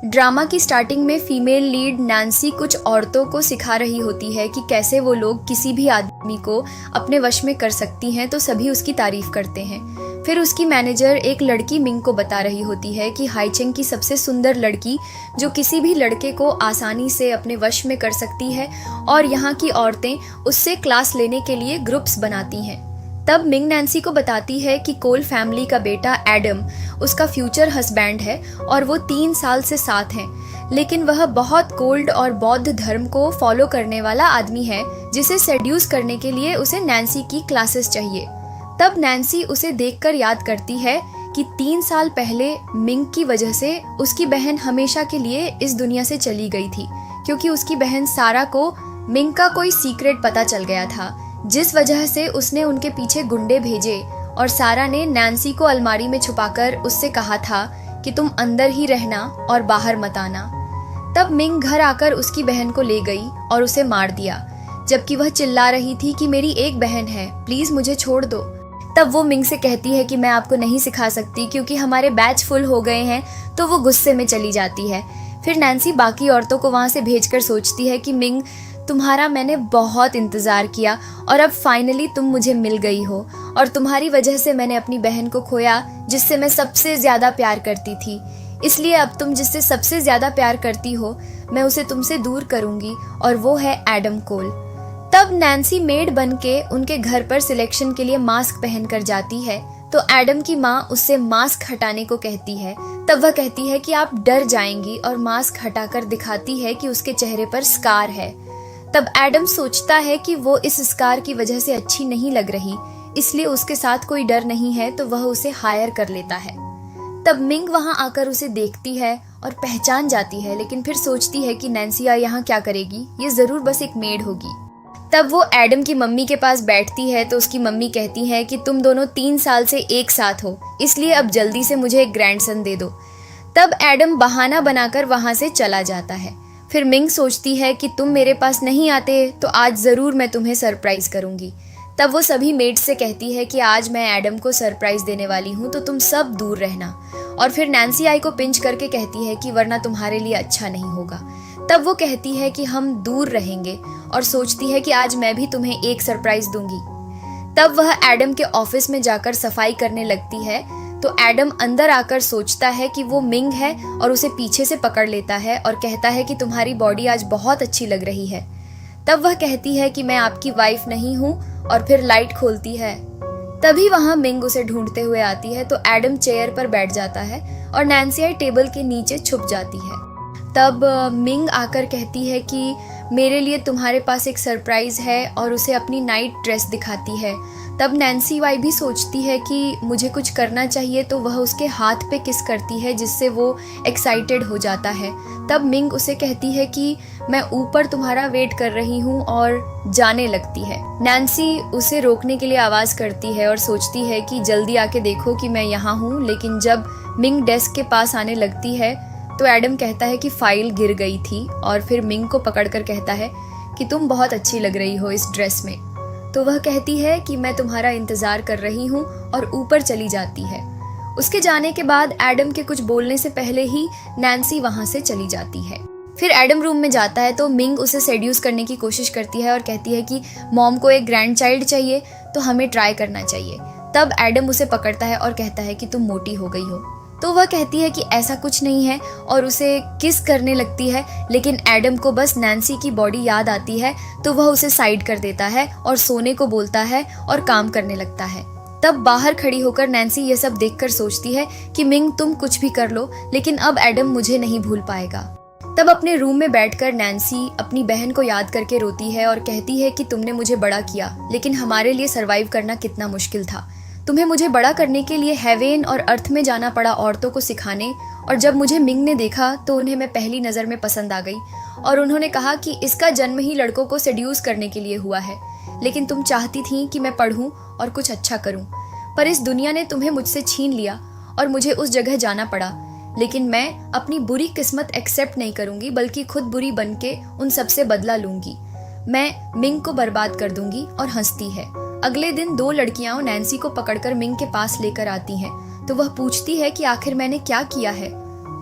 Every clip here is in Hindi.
ड्रामा की स्टार्टिंग में फीमेल लीड नैन्सी कुछ औरतों को सिखा रही होती है कि कैसे वो लोग किसी भी आदमी को अपने वश में कर सकती हैं, तो सभी उसकी तारीफ करते हैं। फिर उसकी मैनेजर एक लड़की मिंग को बता रही होती है कि हाईचेंग की सबसे सुंदर लड़की जो किसी भी लड़के को आसानी से अपने वश में कर सकती है, और यहाँ की औरतें उससे क्लास लेने के लिए ग्रुप्स बनाती हैं। तब मिंग नैन्सी को बताती है कि कोल फैमिली का बेटा एडम उसका फ्यूचर हस्बैंड है और वो 3 साल से साथ हैं, लेकिन वह बहुत कोल्ड और बौद्ध धर्म को फॉलो करने वाला आदमी है, जिसे सेड्यूस करने के लिए उसे नैन्सी की क्लासेस चाहिए। तब नैन्सी उसे देखकर याद करती है कि 3 साल पहले मिंग की वजह से उसकी बहन हमेशा के लिए इस दुनिया से चली गई थी, क्योंकि उसकी बहन सारा को मिंग का कोई सीक्रेट पता चल गया था, जिस वजह से उसने उनके पीछे गुंडे भेजे और सारा ने नैन्सी को अलमारी में छुपाकर उससे कहा था कि तुम अंदर ही रहना और बाहर मत आना। तब मिंग घर आकर उसकी बहन को ले गई और उसे मार दिया, जबकि वह चिल्ला रही थी कि मेरी एक बहन है, प्लीज मुझे छोड़ दो। तब वो मिंग से कहती है कि मैं आपको नहीं सिखा सकती क्योंकि हमारे बैच फुल हो गए हैं, तो वो गुस्से में चली जाती है। फिर नैन्सी बाकी औरतों को वहां से भेजकर सोचती है कि मिंग, तुम्हारा मैंने बहुत इंतज़ार किया और अब फाइनली तुम मुझे मिल गई हो, और तुम्हारी वजह से मैंने अपनी बहन को खोया जिससे मैं सबसे ज़्यादा प्यार करती थी। इसलिए अब तुम जिससे सबसे ज़्यादा प्यार करती हो, मैं उसे तुमसे दूर करूंगी, और वो है एडम कोल। तब नैन्सी मेड बन के उनके घर पर सिलेक्शन के लिए मास्क पहन कर जाती है, तो एडम की माँ उससे मास्क हटाने को कहती है। तब वह कहती है कि आप डर जाएंगी, और मास्क हटाकर दिखाती है कि उसके चेहरे पर स्कार है। तब एडम सोचता है कि वो इस स्कार की वजह से अच्छी नहीं लग रही, इसलिए उसके साथ कोई डर नहीं है, तो वह उसे हायर कर लेता है। तब मिंग वहां आकर उसे देखती है और पहचान जाती है, लेकिन फिर सोचती है कि नैन्सी यहाँ क्या करेगी, ये जरूर बस एक मेड होगी। तब वो एडम की मम्मी के पास बैठती है, तो उसकी मम्मी कहती है कि तुम दोनों 3 साल से एक साथ हो, इसलिए अब जल्दी से मुझे एक ग्रैंडसन दे दो। तब एडम बहाना बनाकर वहां से चला जाता है। फिर मिंग सोचती है कि तुम मेरे पास नहीं आते तो आज ज़रूर मैं तुम्हें सरप्राइज़ करूंगी। तब वो सभी मेड्स से कहती है कि आज मैं एडम को सरप्राइज़ देने वाली हूँ, तो तुम सब दूर रहना। और फिर नैन्सी आई को पिंच करके कहती है कि वरना तुम्हारे लिए अच्छा नहीं होगा। तब वो कहती है कि हम दूर रहेंगे, और सोचती है कि आज मैं भी तुम्हें एक सरप्राइज़ दूंगी। तब वह एडम के ऑफिस में जाकर सफाई करने लगती है, तो एडम अंदर आकर सोचता है कि वो मिंग है और उसे पीछे से पकड़ लेता है और कहता है कि तुम्हारी बॉडी आज बहुत अच्छी लग रही है। तब वह कहती है कि मैं आपकी वाइफ नहीं हूँ, और फिर लाइट खोलती है। तभी वहां मिंग उसे ढूंढते हुए आती है, तो एडम चेयर पर बैठ जाता है और नैन्सी टेबल के नीचे छुप जाती है। तब मिंग आकर कहती है कि मेरे लिए तुम्हारे पास एक सरप्राइज है, और उसे अपनी नाइट ड्रेस दिखाती है। तब नैन्सी वाई भी सोचती है कि मुझे कुछ करना चाहिए, तो वह उसके हाथ पे किस करती है, जिससे वो एक्साइटेड हो जाता है। तब मिंग उसे कहती है कि मैं ऊपर तुम्हारा वेट कर रही हूँ, और जाने लगती है। नैन्सी उसे रोकने के लिए आवाज़ करती है और सोचती है कि जल्दी आके देखो कि मैं यहाँ हूँ, लेकिन जब मिंग डेस्क के पास आने लगती है तो एडम कहता है कि फाइल गिर गई थी, और फिर मिंग को पकड़कर कहता है कि तुम बहुत अच्छी लग रही हो इस ड्रेस में। तो वह कहती है कि मैं तुम्हारा इंतज़ार कर रही हूँ, और ऊपर चली जाती है। उसके जाने के बाद एडम के कुछ बोलने से पहले ही नैन्सी वहाँ से चली जाती है। फिर एडम रूम में जाता है, तो मिंग उसे सेड्यूस करने की कोशिश करती है और कहती है कि मॉम को एक ग्रैंड चाइल्ड चाहिए, तो हमें ट्राई करना चाहिए। तब एडम उसे पकड़ता है और कहता है कि तुम मोटी हो गई हो। तो वह कहती है कि ऐसा कुछ नहीं है, और उसे किस करने लगती है, लेकिन एडम को बस नैन्सी की बॉडी याद आती है, तो वह उसे साइड कर देता है और सोने को बोलता है और काम करने लगता है। तब बाहर खड़ी होकर नैन्सी ये सब देखकर सोचती है कि मिंग तुम कुछ भी कर लो, लेकिन अब एडम मुझे नहीं भूल पाएगा। तब अपने रूम में बैठकर नैन्सी अपनी बहन को याद करके रोती है और कहती है कि तुमने मुझे बड़ा किया, लेकिन हमारे लिए सरवाइव करना कितना मुश्किल था। तुम्हें मुझे बड़ा करने के लिए हेवेन और अर्थ में जाना पड़ा औरतों को सिखाने, और जब मुझे मिंग ने देखा तो उन्हें मैं पहली नज़र में पसंद आ गई, और उन्होंने कहा कि इसका जन्म ही लड़कों को सेड्यूस करने के लिए हुआ है, लेकिन तुम चाहती थी कि मैं पढ़ूं और कुछ अच्छा करूं, पर इस दुनिया ने तुम्हें मुझसे छीन लिया और मुझे उस जगह जाना पड़ा। लेकिन मैं अपनी बुरी किस्मत एक्सेप्ट नहीं करूंगी, बल्कि खुद बुरी बन के उन सबसे बदला लूंगी। मैं मिंग को बर्बाद कर दूंगी। और हंसती है। अगले दिन 2 लड़कियां नैन्सी को पकड़कर मिंग के पास लेकर आती हैं, तो वह पूछती है कि आखिर मैंने क्या किया है।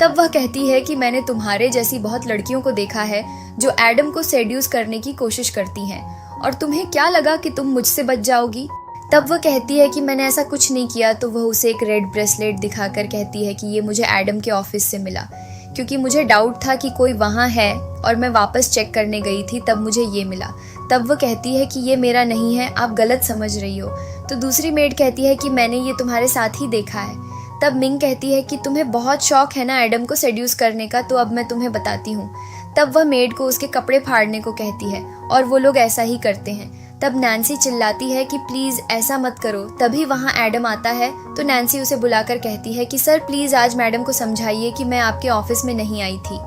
तब वह कहती है कि मैंने तुम्हारे जैसी बहुत लड़कियों को देखा है जो एडम को सेड्यूस करने की कोशिश करती हैं, और तुम्हें क्या लगा कि तुम मुझसे बच जाओगी। तब वह कहती है कि मैंने ऐसा कुछ नहीं किया। तो वह उसे एक रेड ब्रेसलेट दिखाकर कहती है कि ये मुझे एडम के ऑफिस से मिला, क्योंकि मुझे डाउट था कि कोई वहाँ है और मैं वापस चेक करने गई थी, तब मुझे ये मिला। तब वह कहती है कि ये मेरा नहीं है, आप गलत समझ रही हो। तो दूसरी मेड कहती है कि मैंने ये तुम्हारे साथ ही देखा है। तब मिंग कहती है कि तुम्हें बहुत शौक है ना एडम को सेड्यूस करने का, तो अब मैं तुम्हें बताती हूँ। तब वह मेड को उसके कपड़े फाड़ने को कहती है और वो लोग ऐसा ही करते हैं। तब नैन्सी चिल्लाती है कि प्लीज ऐसा मत करो। तभी वहाँ एडम आता है तो नैन्सी उसे बुलाकर कहती है कि सर प्लीज आज मैडम को समझाइए कि मैं आपके ऑफिस में नहीं आई थी।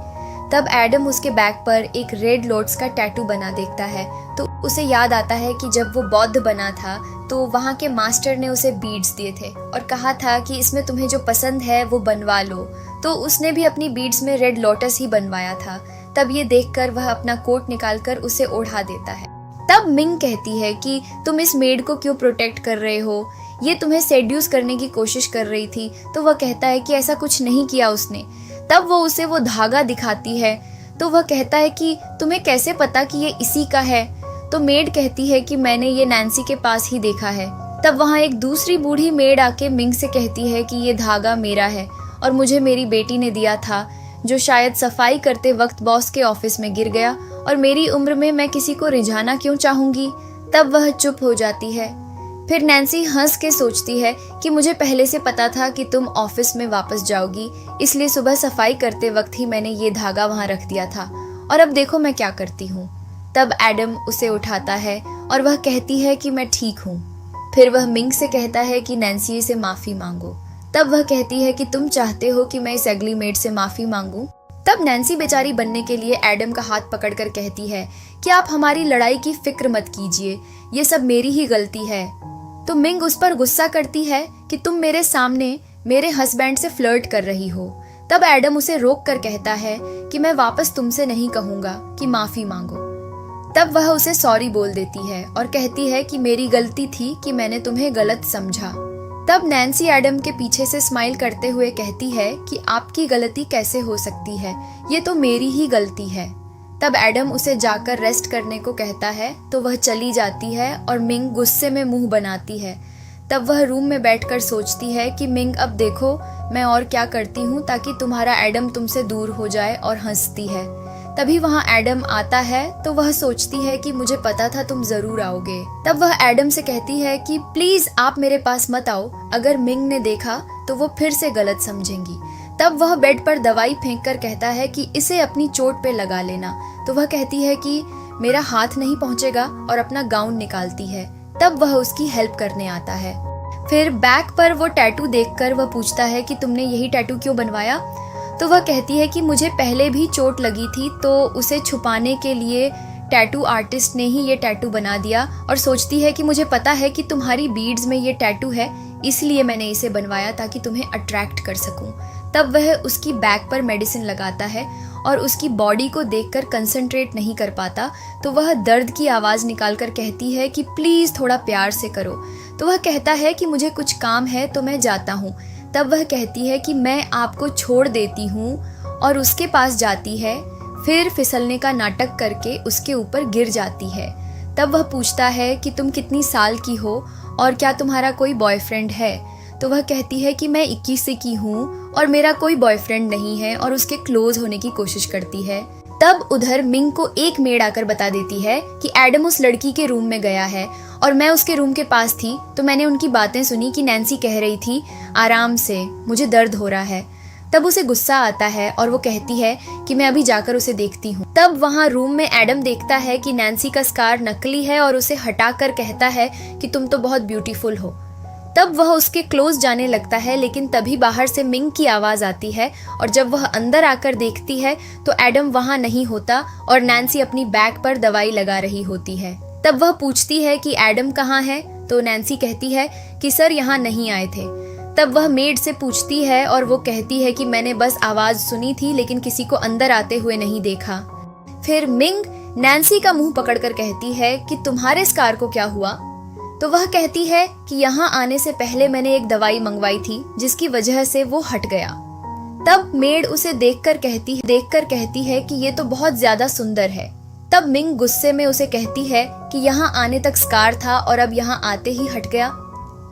तब एडम उसके बैक पर एक रेड लोटस का टैटू बना देखता है, तो उसे याद आता है कि जब वो बौद्ध बना था तो वहाँ के मास्टर ने उसे बीड्स दिए थे और कहा था कि इसमें तुम्हें जो पसंद है वो बनवा लो। तो उसने भी अपनी बीड्स में रेड लोटस ही बनवाया था। तब ये देखकर वह अपना कोट निकालकर उसे ओढ़ा देता है। तब मिंग कहती है कि तुम इस मेड को क्यों प्रोटेक्ट कर रहे हो, ये तुम्हें सेड्यूस करने की कोशिश कर रही थी। तो वह कहता है कि ऐसा कुछ नहीं किया उसने। तब वो उसे वो धागा दिखाती है, तो वह कहता है कि तुम्हें कैसे पता कि ये इसी का है। तो मेड कहती है कि मैंने ये नैन्सी के पास ही देखा है। तब वहाँ एक दूसरी बूढ़ी मेड आके मिंग से कहती है कि ये धागा मेरा है और मुझे मेरी बेटी ने दिया था, जो शायद सफाई करते वक्त बॉस के ऑफिस में गिर गया, और मेरी उम्र में मैं किसी को रिझाना क्यों चाहूंगी। तब वह चुप हो जाती है। फिर नैन्सी हंस के सोचती है कि मुझे पहले से पता था कि तुम ऑफिस में वापस जाओगी, इसलिए सुबह सफाई करते वक्त ही मैंने ये धागा वहाँ रख दिया था, और अब देखो मैं क्या करती हूँ। तब एडम उसे उठाता है और वह कहती है कि मैं ठीक हूँ। फिर वह मिंग से कहता है कि नैन्सी से माफी मांगो। तब वह कहती है कि तुम चाहते हो कि मैं इस अगली मेड से माफी मांगू। तब नैन्सी बेचारी बनने के लिए एडम का हाथ पकड़कर कहती है कि आप हमारी लड़ाई की फिक्र मत कीजिए, ये सब मेरी ही गलती है। तो मिंग उस पर गुस्सा करती है कि तुम मेरे सामने मेरे हस्बैंड से फ्लर्ट कर रही हो। तब एडम उसे रोक कर कहता है कि मैं वापस तुमसे नहीं कहूंगा कि माफी मांगो। तब वह उसे सॉरी बोल देती है और कहती है कि मेरी गलती थी कि मैंने तुम्हें गलत समझा। तब नैन्सी एडम के पीछे से स्माइल करते हुए कहती है कि आपकी गलती कैसे हो सकती है, ये तो मेरी ही गलती है। तब एडम उसे जाकर रेस्ट करने को कहता है, तो वह चली जाती है और मिंग गुस्से में मुंह बनाती है। तब वह रूम में बैठकर सोचती है कि मिंग अब देखो मैं और क्या करती हूँ ताकि तुम्हारा एडम तुमसे दूर हो जाए, और हंसती है। तभी वहाँ एडम आता है तो वह सोचती है कि मुझे पता था तुम जरूर आओगे। तब वह एडम से कहती है कि प्लीज आप मेरे पास मत आओ, अगर मिंग ने देखा तो वो फिर से गलत समझेंगी। तब वह बेड पर दवाई फेंक कर कहता है कि इसे अपनी चोट पे लगा लेना। तो वह कहती है कि मेरा हाथ नहीं पहुंचेगा और अपना गाउन निकालती है। तब वह उसकी हेल्प करने आता है। फिर बैक पर वो टैटू देखकर वह पूछता है कि तुमने यही टैटू क्यों बनवाया। तो वह कहती है कि मुझे पहले भी चोट लगी थी, तो उसे छुपाने के लिए टैटू आर्टिस्ट ने ही ये टैटू बना दिया, और सोचती है कि मुझे पता है कि तुम्हारी बीड्स में ये टैटू है, इसलिए मैंने इसे बनवाया ताकि तुम्हें अट्रैक्ट कर सकूं। तब वह उसकी बैक पर मेडिसिन लगाता है और उसकी बॉडी को देखकर कंसंट्रेट नहीं कर पाता, तो वह दर्द की आवाज़ निकालकर कहती है कि प्लीज़ थोड़ा प्यार से करो। तो वह कहता है कि मुझे कुछ काम है तो मैं जाता हूँ। तब वह कहती है कि मैं आपको छोड़ देती हूँ, और उसके पास जाती है। फिर फिसलने का नाटक करके उसके ऊपर गिर जाती है। तब वह पूछता है कि तुम कितनी साल की हो और क्या तुम्हारा कोई बॉयफ्रेंड है। तो वह कहती है कि मैं 21 की हूँ और मेरा कोई बॉयफ्रेंड नहीं है, और उसके क्लोज होने की कोशिश करती है। तब उधर मिंग को एक मेड आकर बता देती है कि एडम उस लड़की के रूम में गया है, और मैं उसके रूम के पास थी तो मैंने उनकी बातें सुनी कि नैन्सी कह रही थी आराम से, मुझे दर्द हो रहा है। तब उसे गुस्सा आता है और वो कहती है कि मैं अभी जाकर उसे देखती हूँ। तब वहाँ रूम में एडम देखता है कि नैन्सी का स्कार नकली है और उसे हटाकर कहता है कि तुम तो बहुत ब्यूटीफुल हो। तब वह उसके क्लोज जाने लगता है, लेकिन तभी बाहर से मिंग की आवाज आती है, और जब वह अंदर आकर देखती है तो एडम वहाँ नहीं होता और नैन्सी अपनी बैक पर दवाई लगा रही होती है। तब वह पूछती है कि एडम कहाँ है, तो नैन्सी कहती है कि सर यहाँ नहीं आए थे। तब वह मेड से पूछती है और वो कहती है कि मैंने बस आवाज सुनी थी लेकिन किसी को अंदर आते हुए नहीं देखा। फिर मिंग नैन्सी का मुंह पकड़कर कहती है कि तुम्हारे स्कार को क्या हुआ। तो वह कहती है कि यहाँ आने से पहले मैंने एक दवाई मंगवाई थी जिसकी वजह से वो हट गया। तब मेड उसे देखकर कहती है कि ये तो बहुत ज्यादा सुंदर है। तब मिंग गुस्से में उसे कहती है कि यहाँ आने तक स्कार था और अब यहाँ आते ही हट गया।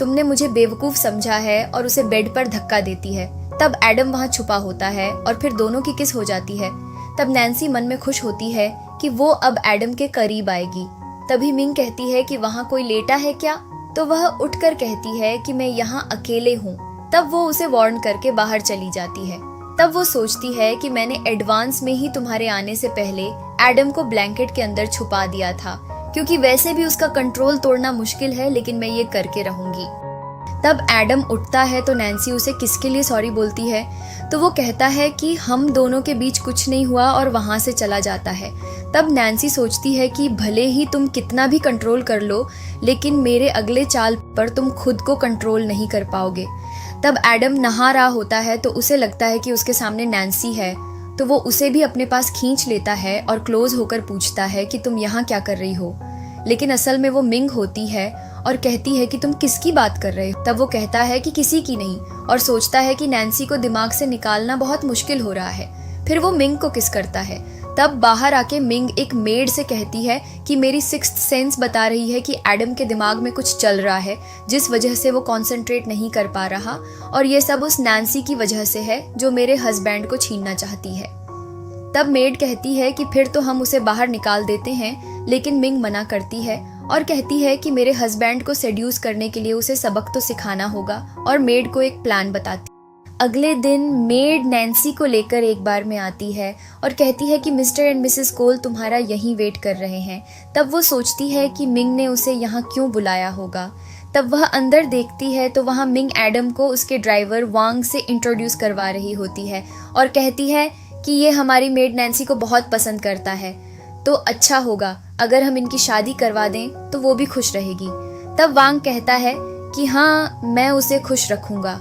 तुमने मुझे बेवकूफ समझा है, और उसे बेड पर धक्का देती है। तब एडम वहाँ छुपा होता है और फिर दोनों की किस हो जाती है। तब नैन्सी मन में खुश होती है कि वो अब एडम के करीब आएगी। तभी मिंग कहती है कि वहाँ कोई लेटा है क्या? तो वह उठकर कहती है कि मैं यहाँ अकेले हूँ। तब वो उसे वार्न करके बाहर चली जाती है। तब वो सोचती है कि मैंने एडवांस में ही तुम्हारे आने से पहले एडम को ब्लैंकेट के अंदर छुपा दिया था, क्योंकि वैसे भी उसका कंट्रोल तोड़ना मुश्किल है, लेकिन मैं ये करके रहूंगी। तब एडम उठता है तो नैन्सी उसे किसके लिए सॉरी बोलती है। तो वो कहता है कि हम दोनों के बीच कुछ नहीं हुआ और वहां से चला जाता है। तब नैन्सी सोचती है कि भले ही तुम कितना भी कंट्रोल कर लो, लेकिन मेरे अगले चाल पर तुम खुद को कंट्रोल नहीं कर पाओगे। तब एडम नहा रहा होता है तो उसे लगता है कि उसके सामने नैन्सी है, तो वो उसे भी अपने पास खींच लेता है और क्लोज होकर पूछता है कि तुम यहाँ क्या कर रही हो। लेकिन असल में वो मिंग होती है और कहती है कि तुम किसकी बात कर रहे हो। तब वो कहता है कि किसी की नहीं, और सोचता है कि नैन्सी को दिमाग से निकालना बहुत मुश्किल हो रहा है। फिर वो मिंग को किस करता है। तब बाहर आके मिंग एक मेड से कहती है कि मेरी सिक्स्थ सेंस बता रही है कि एडम के दिमाग में कुछ चल रहा है, जिस वजह से वो कंसंट्रेट नहीं कर पा रहा, और ये सब उस नैन्सी की वजह से है जो मेरे हस्बैंड को छीनना चाहती है। तब मेड कहती है कि फिर तो हम उसे बाहर निकाल देते हैं, लेकिन मिंग मना करती है और कहती है कि मेरे हस्बैंड को सेड्यूस करने के लिए उसे सबक तो सिखाना होगा, और मेड को एक प्लान बताती। अगले दिन मेड नैन्सी को लेकर एक बार में आती है और कहती है कि मिस्टर एंड मिसेस कोल तुम्हारा यहीं वेट कर रहे हैं। तब वो सोचती है कि मिंग ने उसे यहाँ क्यों बुलाया होगा। तब वह अंदर देखती है तो वहाँ मिंग एडम को उसके ड्राइवर वांग से इंट्रोड्यूस करवा रही होती है और कहती है कि ये हमारी मेड नैन्सी को बहुत पसंद करता है, तो अच्छा होगा अगर हम इनकी शादी करवा दें तो वो भी खुश रहेगी। तब वांग कहता है कि हाँ, मैं उसे खुश रखूंगा।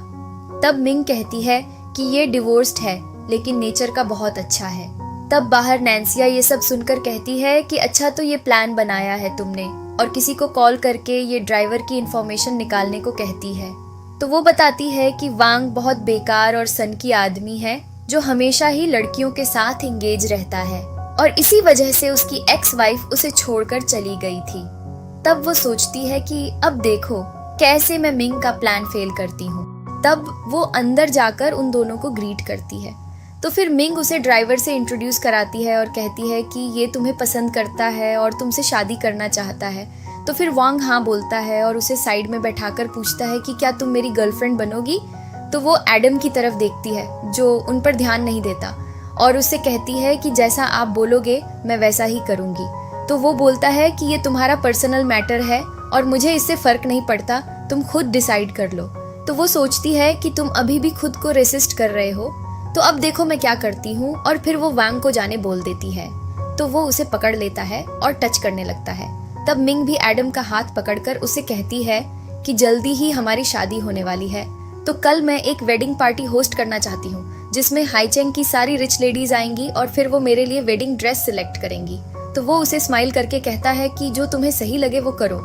तब मिंग कहती है कि ये डिवोर्स्ड है, लेकिन नेचर का बहुत अच्छा है। तब बाहर नैन्सिया ये सब सुनकर कहती है कि अच्छा, तो ये प्लान बनाया है तुमने, और किसी को कॉल करके ये ड्राइवर की इंफॉर्मेशन निकालने को कहती है। तो वो बताती है कि वांग बहुत बेकार और सन की आदमी है, जो हमेशा ही लड़कियों के साथ एंगेज रहता है, और इसी वजह से उसकी एक्स वाइफ उसे छोड़कर चली गई थी। तब वो सोचती है कि अब देखो कैसे मैं मिंग का प्लान फेल करती हूँ। तब वो अंदर जाकर उन दोनों को ग्रीट करती है। तो फिर मिंग उसे ड्राइवर से इंट्रोड्यूस कराती है और कहती है कि ये तुम्हें पसंद करता है और तुमसे शादी करना चाहता है। तो फिर वांग हाँ बोलता है और उसे साइड में बैठाकर पूछता है कि क्या तुम मेरी गर्लफ्रेंड बनोगी। तो वो एडम की तरफ देखती है, जो उन पर ध्यान नहीं देता, और उससे कहती है कि जैसा आप बोलोगे मैं वैसा ही करूंगी। तो वो बोलता है कि ये तुम्हारा पर्सनल मैटर है और मुझे इससे फर्क नहीं पड़ता, तुम खुद डिसाइड कर लो। तो वो सोचती है कि तुम अभी भी खुद को रेसिस्ट कर रहे हो, तो अब देखो मैं क्या करती हूँ, और फिर वो वांग को जाने बोल देती है। तो वो उसे पकड़ लेता है और टच करने लगता है। तब मिंग भी एडम का हाथ पकड़कर उसे कहती है कि जल्दी ही हमारी शादी होने वाली है, तो कल मैं एक वेडिंग पार्टी होस्ट करना चाहती हूँ, जिसमें हाईचेंग की सारी रिच लेडीज आएंगी और फिर वो मेरे लिए वेडिंग ड्रेस सिलेक्ट करेंगी। तो वो उसे स्माइल करके कहता है कि जो तुम्हें सही लगे वो करो।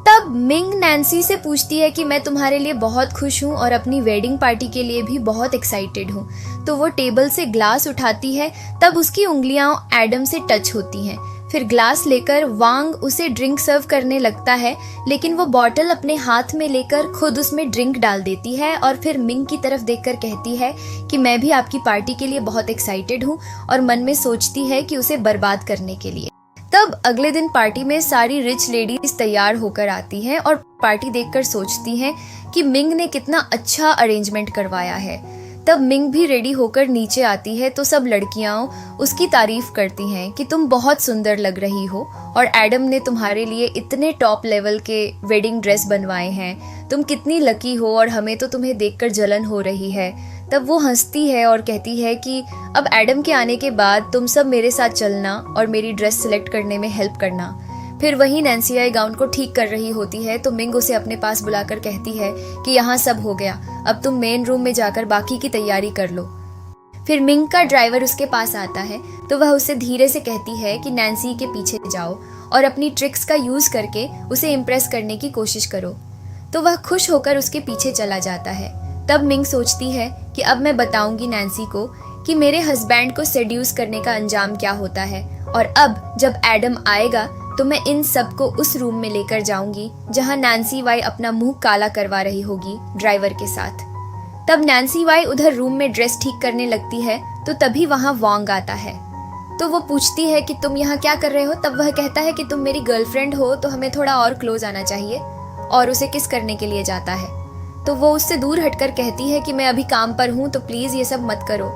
तब मिंग नैन्सी से पूछती है कि मैं तुम्हारे लिए बहुत खुश हूँ और अपनी वेडिंग पार्टी के लिए भी बहुत एक्साइटेड हूँ। तो वो टेबल से ग्लास उठाती है, तब उसकी उंगलियां एडम से टच होती हैं। फिर ग्लास लेकर वांग उसे ड्रिंक सर्व करने लगता है, लेकिन वो बॉटल अपने हाथ में लेकर खुद उसमें ड्रिंक डाल देती है और फिर मिंग की तरफ देखकर कहती है कि मैं भी आपकी पार्टी के लिए बहुत एक्साइटेड हूँ, और मन में सोचती है कि उसे बर्बाद करने के लिए। तब अगले दिन पार्टी में सारी रिच लेडीज तैयार होकर आती हैं और पार्टी देखकर सोचती हैं कि मिंग ने कितना अच्छा अरेंजमेंट करवाया है। तब मिंग भी रेडी होकर नीचे आती है तो सब लड़कियां उसकी तारीफ करती हैं कि तुम बहुत सुंदर लग रही हो, और एडम ने तुम्हारे लिए इतने टॉप लेवल के वेडिंग ड्रेस बनवाए हैं, तुम कितनी लकी हो और हमें तो तुम्हें देखकर जलन हो रही है। तब वो हंसती है और कहती है कि अब एडम के आने के बाद तुम सब मेरे साथ चलना और मेरी ड्रेस सिलेक्ट करने में हेल्प करना। फिर वही नैन्सिया गाउन को ठीक कर रही होती है तो मिंग उसे अपने पास बुलाकर कहती है कि यहाँ सब हो गया, अब तुम मेन रूम में जाकर बाकी की तैयारी कर लो। फिर मिंग का ड्राइवर उसके पास आता है तो वह उसे धीरे से कहती है कि नैन्सी के पीछे जाओ और अपनी ट्रिक्स का यूज करके उसे इम्प्रेस करने की कोशिश करो। तो वह खुश होकर उसके पीछे चला जाता है। तब मिंग सोचती है कि अब मैं बताऊंगी नैन्सी को कि मेरे हस्बैंड को सेड्यूस करने का अंजाम क्या होता है, और अब जब एडम आएगा तो मैं इन सबको उस रूम में लेकर जाऊंगी जहां नैन्सी वाई अपना मुंह काला करवा रही होगी ड्राइवर के साथ। तब नैन्सी वाई उधर रूम में ड्रेस ठीक करने लगती है तो तभी वहां वांग आता है। तो वो पूछती है कि तुम यहाँ क्या कर रहे हो। तब वह कहता है कि तुम मेरी गर्लफ्रेंड हो तो हमें थोड़ा और क्लोज आना चाहिए, और उसे किस करने के लिए जाता है। तो वो उससे दूर हटकर कहती है कि मैं अभी काम पर हूँ तो प्लीज ये सब मत करो।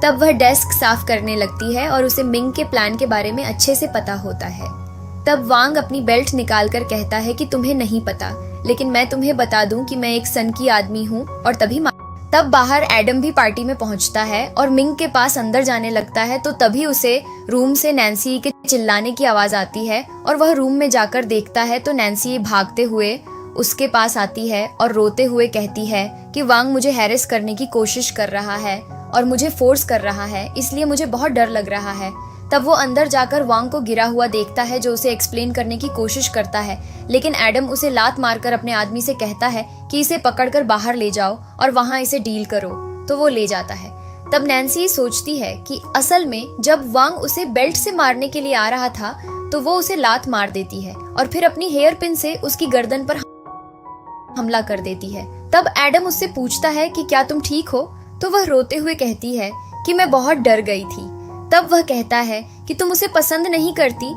तब वह डेस्क साफ करने लगती है और उसे मिंग के प्लान के बारे में अच्छे से पता होता है। तब वांग अपनी बेल्ट निकाल कर कहता है कि तुम्हें नहीं पता, लेकिन मैं तुम्हें बता दूं कि मैं एक सन की आदमी हूँ। और तब बाहर एडम भी पार्टी में पहुंचता है और मिंग के पास अंदर जाने लगता है। तो तभी उसे रूम से नैन्सी के चिल्लाने की आवाज आती है और वह रूम में जाकर देखता है तो नैन्सी भागते हुए उसके पास आती है और रोते हुए कहती है कि वांग मुझे हैरेस करने की कोशिश कर रहा है और मुझे फोर्स कर रहा है, इसलिए मुझे बहुत डर लग रहा है। तब वो अंदर जाकर वांग को गिरा हुआ देखता है जो उसे एक्सप्लेन करने की कोशिश करता है, लेकिन एडम उसे लात मारकर अपने आदमी से कहता है कि इसे पकड़कर बाहर ले जाओ और वहां इसे डील करो। तो वो ले जाता है। तब नैन्सी सोचती है कि असल में जब वांग उसे बेल्ट से मारने के लिए आ रहा था तो वो उसे लात मार देती है और फिर अपनी हेयर पिन से उसकी गर्दन पर हमला कर देती है। तब एडम उससे पूछता है कि क्या तुम ठीक हो। तो वह रोते हुए कहती है कि मैं बहुत डर गई थी। तब वह कहता है कि तुम उसे पसंद नहीं करती।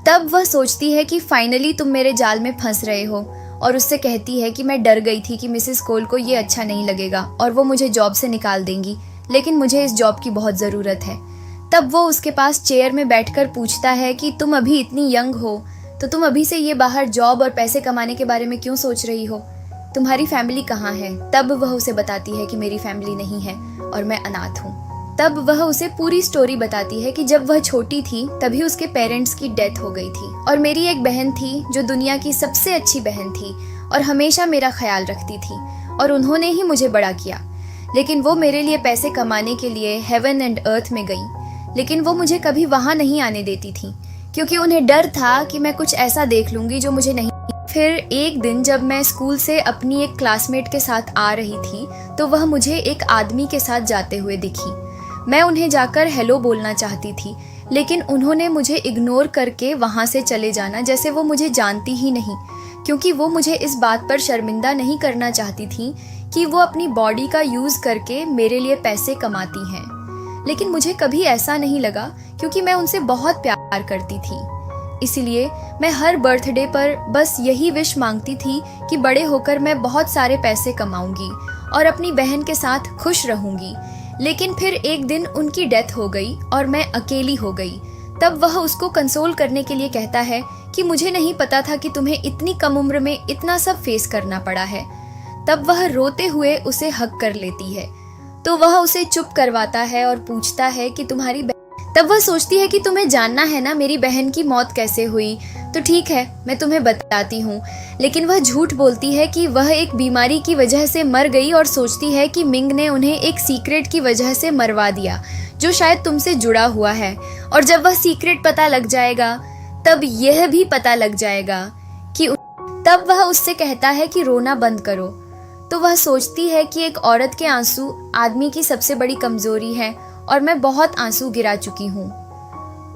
तब वह सोचती है कि फाइनली तुम मेरे जाल में फंस रहे हो, और उससे कहती है कि मैं डर गई थी कि मिसेस कोल को ये अच्छा नहीं लगेगा और वो मुझे जॉब से निकाल देंगी, लेकिन मुझे इस जॉब की बहुत ज़रूरत है। तब वो उसके पास चेयर में बैठकर पूछता है कि तुम अभी इतनी यंग हो तो तुम अभी से ये बाहर जॉब और पैसे कमाने के बारे में क्यों सोच रही हो, तुम्हारी फैमिली कहाँ है। तब वह उसे बताती है कि मेरी फैमिली नहीं है और मैं अनाथ हूँ। तब वह उसे पूरी स्टोरी बताती है कि जब वह छोटी थी तभी उसके पेरेंट्स की डेथ हो गई थी और मेरी एक बहन थी जो दुनिया की सबसे अच्छी बहन थी और हमेशा मेरा ख्याल रखती थी, और उन्होंने ही मुझे बड़ा किया। लेकिन वो मेरे लिए पैसे कमाने के लिए हेवन एंड अर्थ में गई, लेकिन वो मुझे कभी वहां नहीं आने देती थी क्योंकि उन्हें डर था कि मैं कुछ ऐसा देख लूंगी जो मुझे नहीं। फिर एक दिन जब मैं स्कूल से अपनी एक क्लासमेट के साथ आ रही थी तो वह मुझे एक आदमी के साथ जाते हुए दिखी। मैं उन्हें जाकर हेलो बोलना चाहती थी, लेकिन उन्होंने मुझे इग्नोर करके वहाँ से चले जाना जैसे वो मुझे जानती ही नहीं, क्योंकि वो मुझे इस बात पर शर्मिंदा नहीं करना चाहती थी कि वो अपनी बॉडी का यूज़ करके मेरे लिए पैसे कमाती हैं। लेकिन मुझे कभी ऐसा नहीं लगा क्योंकि मैं उनसे बहुत प्यार करती थी। इसलिए मैं हर बर्थडे पर बस यही विश मांगती थी कि बड़े होकर मैं बहुत सारे पैसे कमाऊंगी और अपनी बहन के साथ खुश रहूंगी। लेकिन फिर एक दिन उनकी डेथ हो गई और मैं अकेली हो गई। तब वह उसको कंसोल करने के लिए कहता है कि मुझे नहीं पता था कि तुम्हें इतनी कम उम्र में इतना सब फेस करना पड़ा है। तब वह रोते हुए उसे हग कर लेती है। तो वह उसे चुप करवाता है और पूछता है कि तब वह सोचती है कि तुम्हें जानना है ना मेरी बहन की मौत कैसे हुई, तो ठीक है मैं तुम्हें बताती हूँ। लेकिन वह झूठ बोलती है कि वह एक बीमारी की वजह से मर गई और सोचती है कि मिंग ने उन्हें एक सीक्रेट की वजह से मरवा दिया जो शायद तुमसे जुड़ा हुआ है, और जब वह सीक्रेट पता लग जाएगा तब यह भी पता लग जाएगा कि तब वह उससे कहता है कि रोना बंद करो। तो वह सोचती है कि एक औरत के आंसू आदमी की सबसे बड़ी कमजोरी है और मैं बहुत आंसू गिरा चुकी हूँ।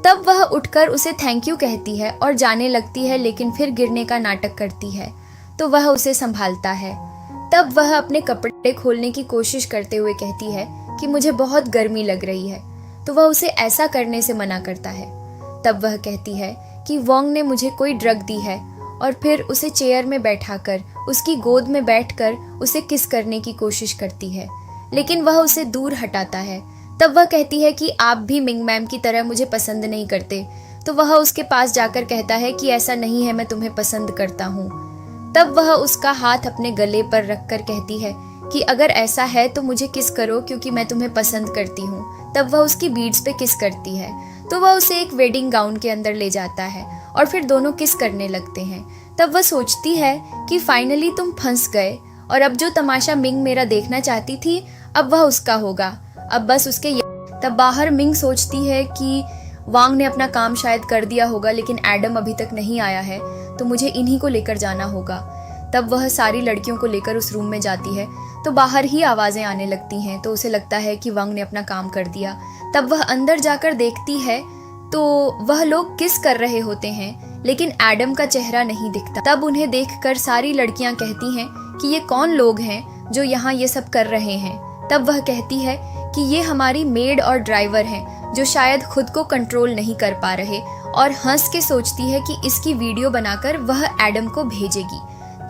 तब वह उठकर उसे थैंक यू कहती है और जाने लगती है, लेकिन फिर गिरने का नाटक करती है। तो वह उसे संभालता है। तब वह अपने कपड़े खोलने की कोशिश करते हुए कहती है कि मुझे बहुत गर्मी लग रही है। तो वह उसे ऐसा करने से मना करता है। तब वह कहती है कि वोंग ने मुझे कोई ड्रग दी है, और फिर उसे चेयर में बैठाकर उसकी गोद में बैठकर उसे किस करने की कोशिश करती है, लेकिन वह उसे दूर हटाता है। तब वह कहती है कि आप भी मिंग मैम की तरह मुझे पसंद नहीं करते। तो वह उसके पास जाकर कहता है कि ऐसा नहीं है, मैं तुम्हें पसंद करता हूँ। तब वह उसका हाथ अपने गले पर रखकर कहती है कि अगर ऐसा है तो मुझे किस करो क्योंकि मैं तुम्हें पसंद करती हूँ। तब वह उसकी बीड्स पे किस करती है। तो वह उसे एक वेडिंग गाउन के अंदर ले जाता है और फिर दोनों किस करने लगते हैं। तब वह सोचती है कि फाइनली तुम फंस गए, और अब जो तमाशा मिंग मेरा देखना चाहती थी अब वह उसका होगा, अब बस उसके। तब बाहर मिंग सोचती है कि वांग ने अपना काम शायद कर दिया होगा, लेकिन एडम अभी तक नहीं आया है, तो मुझे इन्हीं को लेकर जाना होगा। तब वह सारी लड़कियों को लेकर उस रूम में जाती है तो बाहर ही आवाज़ें आने लगती हैं। तो उसे लगता है कि वंग ने अपना काम कर दिया। तब वह अंदर जाकर देखती है तो वह लोग किस कर रहे होते हैं, लेकिन एडम का चेहरा नहीं दिखता। तब उन्हें देखकर सारी लड़कियां कहती हैं कि ये कौन लोग हैं जो यहाँ ये सब कर रहे हैं। तब वह कहती है कि ये हमारी मेड और ड्राइवर हैं जो शायद खुद को कंट्रोल नहीं कर पा रहे, और हंस के सोचती है कि इसकी वीडियो बनाकर वह एडम को भेजेगी।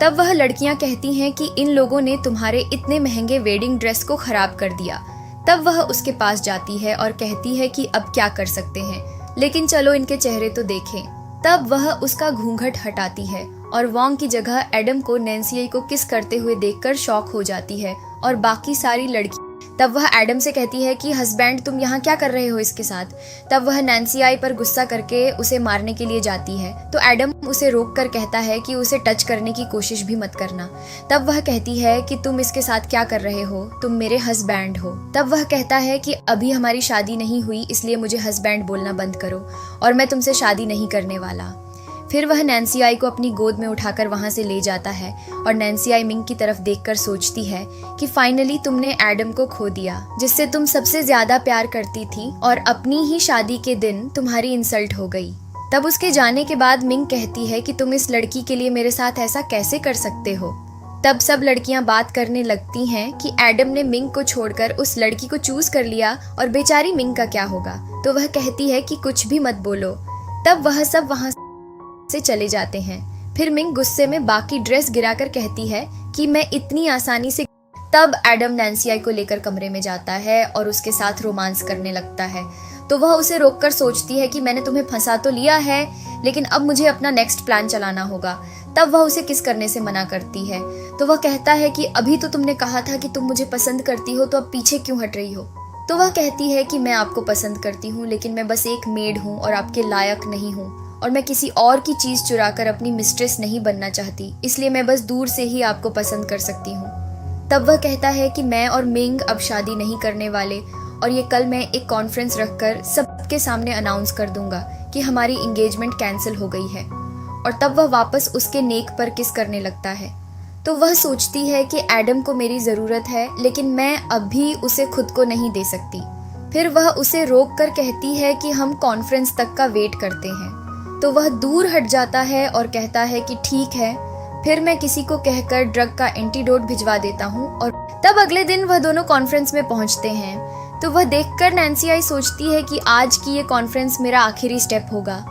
तब वह लड़कियां कहती हैं कि इन लोगों ने तुम्हारे इतने महंगे वेडिंग ड्रेस को खराब कर दिया। तब वह उसके पास जाती है और कहती है कि अब क्या कर सकते हैं, लेकिन चलो इनके चेहरे तो देखें। तब वह उसका घूंघट हटाती है और वॉन्ग की जगह एडम को नैन्सी को किस करते हुए देखकर शॉक हो जाती है, और बाकी सारी लड़की। तब वह एडम से कहती है कि हस्बैंड तुम यहाँ क्या कर रहे हो इसके साथ। तब वह नैन्सी पर गुस्सा करके उसे मारने के लिए जाती है। तो एडम उसे रोक कर कहता है कि उसे टच करने की कोशिश भी मत करना। तब वह कहती है कि तुम इसके साथ क्या कर रहे हो, तुम मेरे हस्बैंड हो। तब वह कहता है कि अभी हमारी शादी नहीं हुई, इसलिए मुझे हस्बैंड बोलना बंद करो और मैं तुमसे शादी नहीं करने वाला। फिर वह नैन्सी को अपनी गोद में उठाकर वहां से ले जाता है और नैन्सी मिंग की तरफ देखकर सोचती है कि फाइनली तुमने एडम को खो दिया, जिससे तुम सबसे ज्यादा प्यार करती थी, और अपनी ही शादी के दिन तुम्हारी इंसल्ट हो गई। तब उसके जाने के बाद मिंग कहती है कि तुम इस लड़की के लिए मेरे साथ ऐसा कैसे कर सकते हो। तब सब लड़कियां बात करने लगती हैं कि एडम ने मिंग को छोड़कर उस लड़की को चूज कर लिया और बेचारी मिंग का क्या होगा। तो वह कहती है कि कुछ भी मत बोलो। तब वह सब वहां से चले जाते हैं। फिर मिंग गुस्से में बाकी ड्रेस गिराकर कहती है कि मैं इतनी आसानी से। तब एडम नैन्सी को लेकर कमरे में जाता है और उसके साथ रोमांस करने लगता है। तो वह उसे रोककर सोचती है कि मैंने तुम्हें फंसा तो लिया है, लेकिन अब मुझे अपना नेक्स्ट प्लान चलाना होगा। तब वह उसे किस करने से मना करती है। तो वह कहता है कि अभी तो तुमने कहा था कि तुम मुझे पसंद करती हो, तो अब पीछे क्यों हट रही हो। तो वह कहती है कि मैं आपको पसंद करती हूँ, लेकिन मैं बस एक मेड हूँ और आपके लायक नहीं हूँ, और मैं किसी और की चीज चुराकर अपनी मिस्ट्रेस नहीं बनना चाहती, इसलिए मैं बस दूर से ही आपको पसंद कर सकती हूँ। तब वह कहता है कि मैं और मिंग अब शादी नहीं करने वाले, और ये कल मैं एक कॉन्फ्रेंस रखकर सबके सामने अनाउंस कर दूंगा कि हमारी एंगेजमेंट कैंसिल हो गई है। और तब वह वापस उसके नेक पर किस करने लगता है। तो वह सोचती है कि एडम को मेरी जरूरत है, लेकिन मैं अभी उसे खुद को नहीं दे सकती। फिर वह उसे रोक कर कहती है कि हम कॉन्फ्रेंस तक का वेट करते हैं। तो वह दूर हट जाता है और कहता है कि ठीक है, फिर मैं किसी को कहकर ड्रग का एंटीडोट भिजवा देता हूँ। और तब अगले दिन वह दोनों कॉन्फ्रेंस में पहुंचते हैं। तो वह देखकर नैन्सी सोचती है कि आज की ये कॉन्फ्रेंस मेरा आखिरी स्टेप होगा।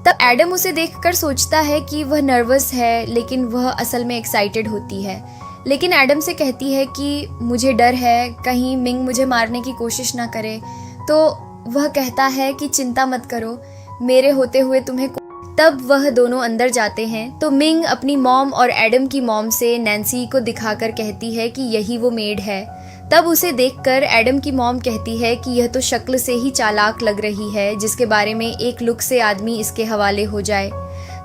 तब एडम उसे देखकर सोचता है कि वह नर्वस है, लेकिन वह असल में एक्साइटेड होती है। लेकिन एडम से कहती है कि मुझे डर है कहीं मिंग मुझे मारने की कोशिश ना करे। तो वह कहता है कि चिंता मत करो, मेरे होते हुए तुम्हें। तब वह दोनों अंदर जाते हैं। तो मिंग अपनी मॉम और एडम की मॉम से नैन्सी को दिखाकर कहती है कि यही वो मेड है। तब उसे देखकर एडम की मॉम कहती है कि यह तो शक्ल से ही चालाक लग रही है, जिसके बारे में एक लुक से आदमी इसके हवाले हो जाए।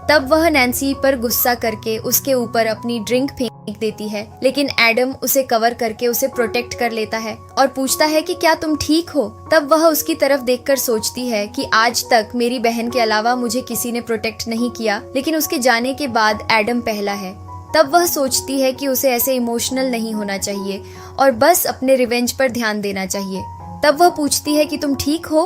तब वह नैन्सी पर गुस्सा करके उसके ऊपर अपनी ड्रिंक फेंक देती है, लेकिन एडम उसे कवर करके उसे प्रोटेक्ट कर लेता है और पूछता है कि क्या तुम ठीक हो। तब वह उसकी तरफ देखकर सोचती है कि आज तक मेरी बहन के अलावा मुझे किसी ने प्रोटेक्ट नहीं किया, लेकिन उसके जाने के बाद एडम पहला है। तब वह सोचती है कि उसे ऐसे इमोशनल नहीं होना चाहिए और बस अपने रिवेंज पर ध्यान देना चाहिए। तब वह पूछती है कि तुम ठीक हो।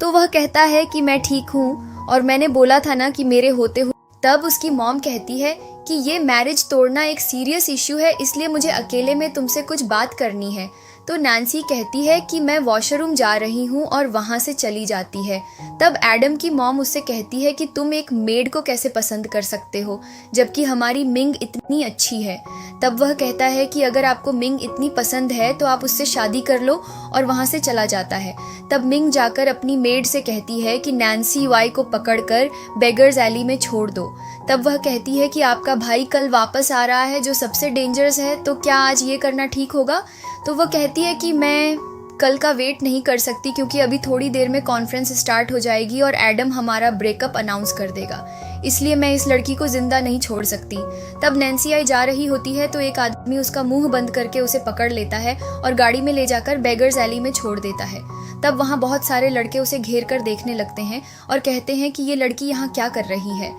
तो वह कहता है कि मैं ठीक हूँ और मैंने बोला था ना कि मेरे होते हुए। तब उसकी मॉम कहती है कि ये मैरिज तोड़ना एक सीरियस इश्यू है, इसलिए मुझे अकेले में तुमसे कुछ बात करनी है। तो नैन्सी कहती है कि मैं वॉशरूम जा रही हूँ और वहाँ से चली जाती है। तब एडम की मॉम उससे कहती है कि तुम एक मेड को कैसे पसंद कर सकते हो जबकि हमारी मिंग इतनी अच्छी है। तब वह कहता है कि अगर आपको मिंग इतनी पसंद है तो आप उससे शादी कर लो, और वहाँ से चला जाता है। तब मिंग जाकर अपनी मेड से कहती है कि नैन्सी वाई को पकड़कर बेगर्स एली में छोड़ दो। तब वह कहती है कि आपका भाई कल वापस आ रहा है जो सबसे डेंजरस है, तो क्या आज ये करना ठीक होगा। तो वह कहती है कि मैं कल का वेट नहीं कर सकती क्योंकि अभी थोड़ी देर में कॉन्फ्रेंस स्टार्ट हो जाएगी और एडम हमारा ब्रेकअप अनाउंस कर देगा, इसलिए मैं इस लड़की को जिंदा नहीं छोड़ सकती। तब नैन्सी जा रही होती है तो एक आदमी उसका मुंह बंद करके उसे पकड़ लेता है और गाड़ी में ले जाकर बेगर्स एली में छोड़ देता है। तब वहाँ बहुत सारे लड़के उसे घेर कर देखने लगते हैं और कहते हैं कि ये लड़की यहाँ क्या कर रही है।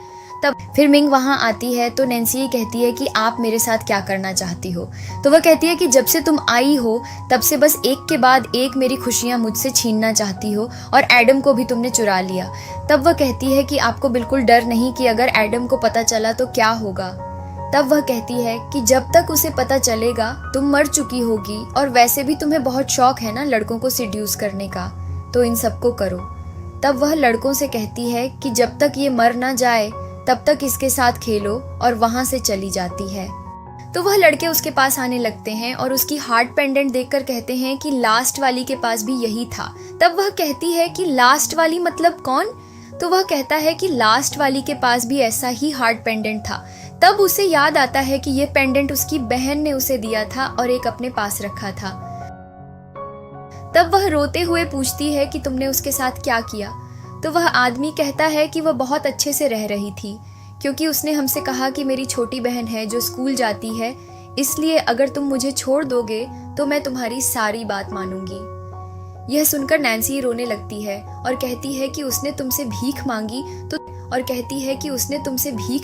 तब फिर मिंग वहाँ आती है तो नैन्सी ये कहती है कि आप मेरे साथ क्या करना चाहती हो। तो वह कहती है कि जब से तुम आई हो तब से बस एक के बाद एक मेरी खुशियाँ मुझसे छीनना चाहती हो और एडम को भी तुमने चुरा लिया। तब वह कहती है कि आपको बिल्कुल डर नहीं कि अगर एडम को पता चला तो क्या होगा। तब वह कहती है कि जब तक उसे पता चलेगा तुम मर चुकी होगी, और वैसे भी तुम्हें बहुत शौक है ना लड़कों को सिड्यूस करने का, तो इन सबको करो। तब वह लड़कों से कहती है कि जब तक ये मर ना जाए तब तक इसके साथ खेलो, और वहां से चली जाती है। तो वह लड़के उसके पास आने लगते हैं और उसकी हार्ट पेंडेंट देखकर कहते हैं कि लास्ट वाली के पास भी यही था। तब वह कहती है कि लास्ट वाली मतलब कौन? तो वह कहता है कि लास्ट वाली के पास भी ऐसा ही हार्ट पेंडेंट था। तब उसे याद आता है कि ये पेंडेंट उसकी बहन ने उसे दिया था और एक अपने पास रखा था। तब वह रोते हुए पूछती है कि तुमने उसके साथ क्या किया? तो वह आदमी कहता है कि वह बहुत अच्छे से रह रही थी, क्योंकि उसने हमसे कहा कि मेरी छोटी बहन है जो स्कूल जाती है, इसलिए अगर तुम मुझे छोड़ दोगे तो मैं तुम्हारी सारी बात मानूंगी। यह सुनकर नैन्सी रोने लगती है और कहती है कि उसने तुमसे भीख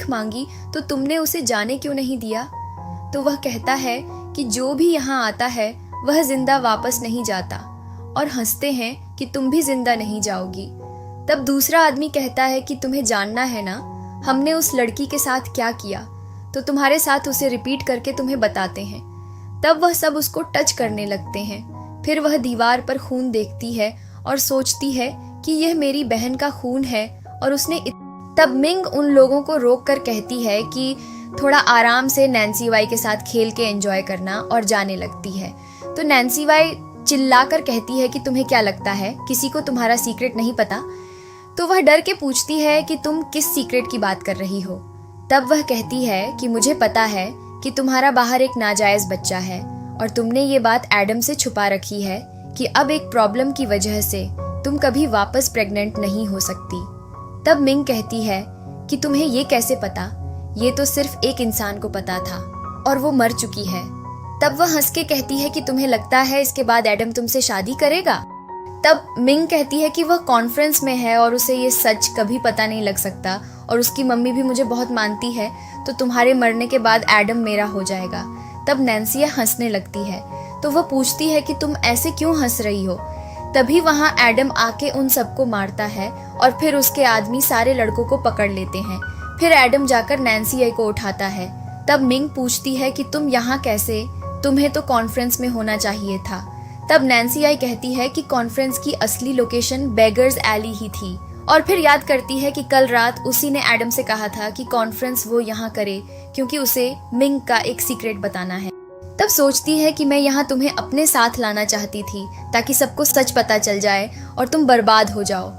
मांगी तो तुमने उसे जाने क्यों नहीं दिया? तो वह कहता है कि जो भी यहाँ आता है वह जिंदा वापस नहीं जाता, और हंसते हैं कि तुम भी जिंदा नहीं जाओगी। तब दूसरा आदमी कहता है कि तुम्हें जानना है ना हमने उस लड़की के साथ क्या किया, तो तुम्हारे साथ उसे रिपीट करके तुम्हें बताते हैं। तब वह सब उसको टच करने लगते हैं। फिर वह दीवार पर खून देखती है और सोचती है कि यह मेरी बहन का खून है, और तब मिंग उन लोगों को रोक कर कहती है कि थोड़ा आराम से नैन्सी वाई के साथ खेल के एंजॉय करना, और जाने लगती है। तो नैन्सी वाई चिल्लाकर कहती है कि तुम्हें क्या लगता है किसी को तुम्हारा सीक्रेट नहीं पता? तो वह डर के पूछती है कि तुम किस सीक्रेट की बात कर रही हो? तब वह कहती है कि मुझे पता है कि तुम्हारा बाहर एक नाजायज बच्चा है, और तुमने ये बात एडम से छुपा रखी है कि अब एक प्रॉब्लम की वजह से तुम कभी वापस प्रेग्नेंट नहीं हो सकती। तब मिंग कहती है कि तुम्हें ये कैसे पता? ये तो सिर्फ एक इंसान को पता था और वो मर चुकी है। तब वह हंस के कहती है कि तुम्हें लगता है इसके बाद एडम तुमसे शादी करेगा? तब मिंग कहती है कि वह कॉन्फ्रेंस में है और उसे ये सच कभी पता नहीं लग सकता, और उसकी मम्मी भी मुझे बहुत मानती है, तो तुम्हारे मरने के बाद एडम मेरा हो जाएगा। तब नैन्सी हंसने लगती है। तो वह पूछती है कि तुम ऐसे क्यों हंस रही हो? तभी वहाँ एडम आके उन सबको मारता है, और फिर उसके आदमी सारे लड़कों को पकड़ लेते हैं। फिर एडम जाकर नैन्सी को उठाता है। तब मिंग पूछती है कि तुम यहाँ कैसे? तुम्हें तो कॉन्फ्रेंस में होना चाहिए था। तब नैन्सी कहती है कि कॉन्फ्रेंस की असली लोकेशन बेगर्स एली ही थी, और फिर याद करती है कि कल रात उसी ने एडम से कहा था कि कॉन्फ्रेंस वो यहाँ करे क्योंकि उसे मिंग का एक सीक्रेट बताना है। तब सोचती है कि मैं यहाँ तुम्हें अपने साथ लाना चाहती थी ताकि सबको सच पता चल जाए और तुम बर्बाद हो जाओ।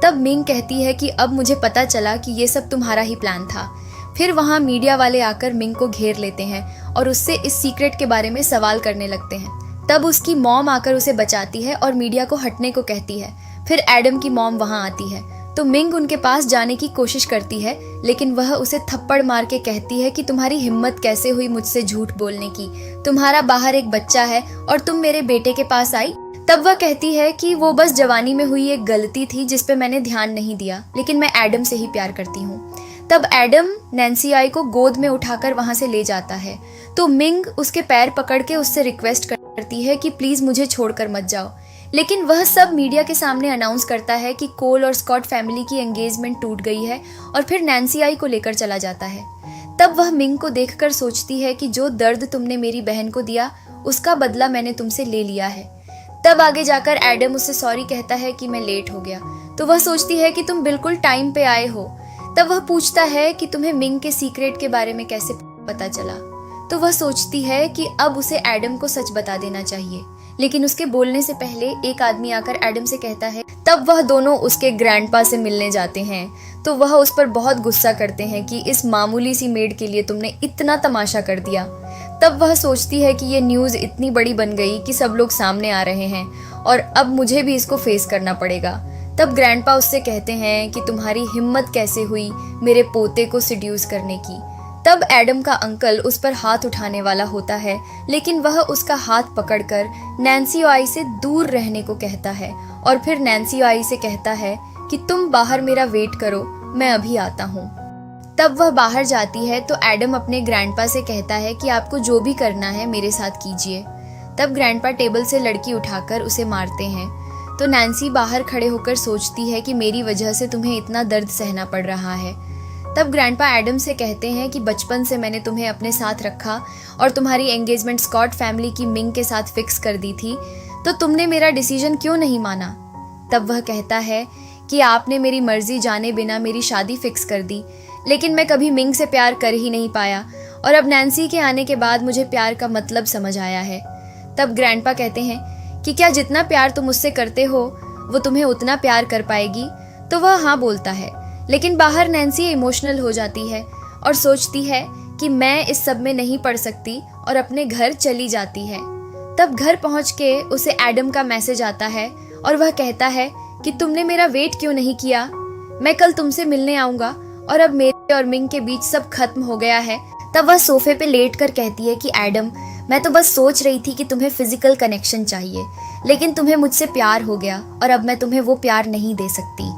तब मिंग कहती है कि अब मुझे पता चला कि ये सब तुम्हारा ही प्लान था। फिर वहाँ मीडिया वाले आकर मिंग को घेर लेते हैं और उससे इस सीक्रेट के बारे में सवाल करने लगते हैं। तब उसकी मॉम आकर उसे बचाती है और मीडिया को हटने को कहती है। फिर एडम की मॉम वहाँ आती है तो मिंग उनके पास जाने की कोशिश करती है, लेकिन वह उसे थप्पड़ मार के कहती है कि तुम्हारी हिम्मत कैसे हुई मुझसे झूठ बोलने की? तुम्हारा बाहर एक बच्चा है और तुम मेरे बेटे के पास आई। तब वह कहती है कि वो बस जवानी में हुई एक गलती थी जिस पे मैंने ध्यान नहीं दिया, लेकिन मैं एडम से ही प्यार करती हूँ। तब एडम नैन्सी को गोद में उठाकर वहां से ले जाता है तो मिंग उसके पैर पकड़ के उससे रिक्वेस्ट करती है कि प्लीज मुझे छोड़कर मत जाओ, लेकिन वह सब मीडिया के सामने अनाउंस करता है कि कोल और स्कॉट फैमिली की एंगेजमेंट टूट गई है और फिर नैन्सी को लेकर चला जाता है। तब वह मिंग को देखकर सोचती है कि जो दर्द तुमने मेरी बहन को दिया उसका बदला मैंने तुमसे ले लिया है। तब आगे जाकर एडम उससे सॉरी कहता है कि मैं लेट हो गया, तो वह सोचती है कि तुम बिल्कुल टाइम पे आए हो। तब वह पूछता है कि तुम्हें मिंग के सीक्रेट के बारे में कैसे पता चला, तो वह सोचती है कि अब उसे एडम को सच बता देना चाहिए, लेकिन उसके बोलने से पहले एक आदमी आकर एडम से कहता है। तब वह दोनों उसके ग्रैंडपा से मिलने जाते हैं तो वह उस पर बहुत गुस्सा करते हैं कि इस मामूली सी मेड के लिए तुमने इतना तमाशा कर दिया। तब वह सोचती है कि ये न्यूज़ इतनी बड़ी बन गई कि सब लोग सामने आ रहे हैं और अब मुझे भी इसको फेस करना पड़ेगा। तब ग्रैंडपा उससे कहते हैं कि तुम्हारी हिम्मत कैसे हुई मेरे पोते को सिड्यूस करने की। तब एडम का अंकल उस पर हाथ उठाने वाला होता है, लेकिन वह उसका हाथ पकड़कर नैन्सी से दूर रहने को कहता है और फिर नैन्सी से कहता है कि तुम बाहर मेरा वेट करो, मैं अभी आता हूँ। तब वह बाहर जाती है तो एडम अपने ग्रैंडपा से कहता है कि आपको जो भी करना है मेरे साथ कीजिए। तब ग्रैंडपा टेबल से लड़की उठाकर उसे मारते हैं। तो नैन्सी बाहर खड़े होकर सोचती है कि मेरी वजह से तुम्हें इतना दर्द सहना पड़ रहा है। तब ग्रैंडपा एडम से कहते हैं कि बचपन से मैंने तुम्हें अपने साथ रखा और तुम्हारी एंगेजमेंट स्कॉट फैमिली की मिंग के साथ फिक्स कर दी थी, तो तुमने मेरा डिसीजन क्यों नहीं माना। तब वह कहता है कि आपने मेरी मर्जी जाने बिना मेरी शादी फिक्स कर दी, लेकिन मैं कभी मिंग से प्यार कर ही नहीं पाया और अब नैन्सी के आने के बाद मुझे प्यार का मतलब समझ आया है। तब ग्रैंडपा कहते हैं कि क्या जितना प्यार तुम मुझसे करते हो वो तुम्हें उतना प्यार कर पाएगी। तो वह हाँ बोलता है, लेकिन बाहर नैन्सी इमोशनल हो जाती है और सोचती है कि मैं इस सब में नहीं पड़ सकती और अपने घर चली जाती है। तब घर पहुंच के उसे एडम का मैसेज आता है और वह कहता है कि तुमने मेरा वेट क्यों नहीं किया, मैं कल तुमसे मिलने आऊंगा और अब मेरे और मिंग के बीच सब खत्म हो गया है। तब वह सोफे पे लेट कर कहती है कि एडम, मैं तो बस सोच रही थी कि तुम्हें फिजिकल कनेक्शन चाहिए, लेकिन तुम्हें मुझसे प्यार हो गया और अब मैं तुम्हें वो प्यार नहीं दे सकती।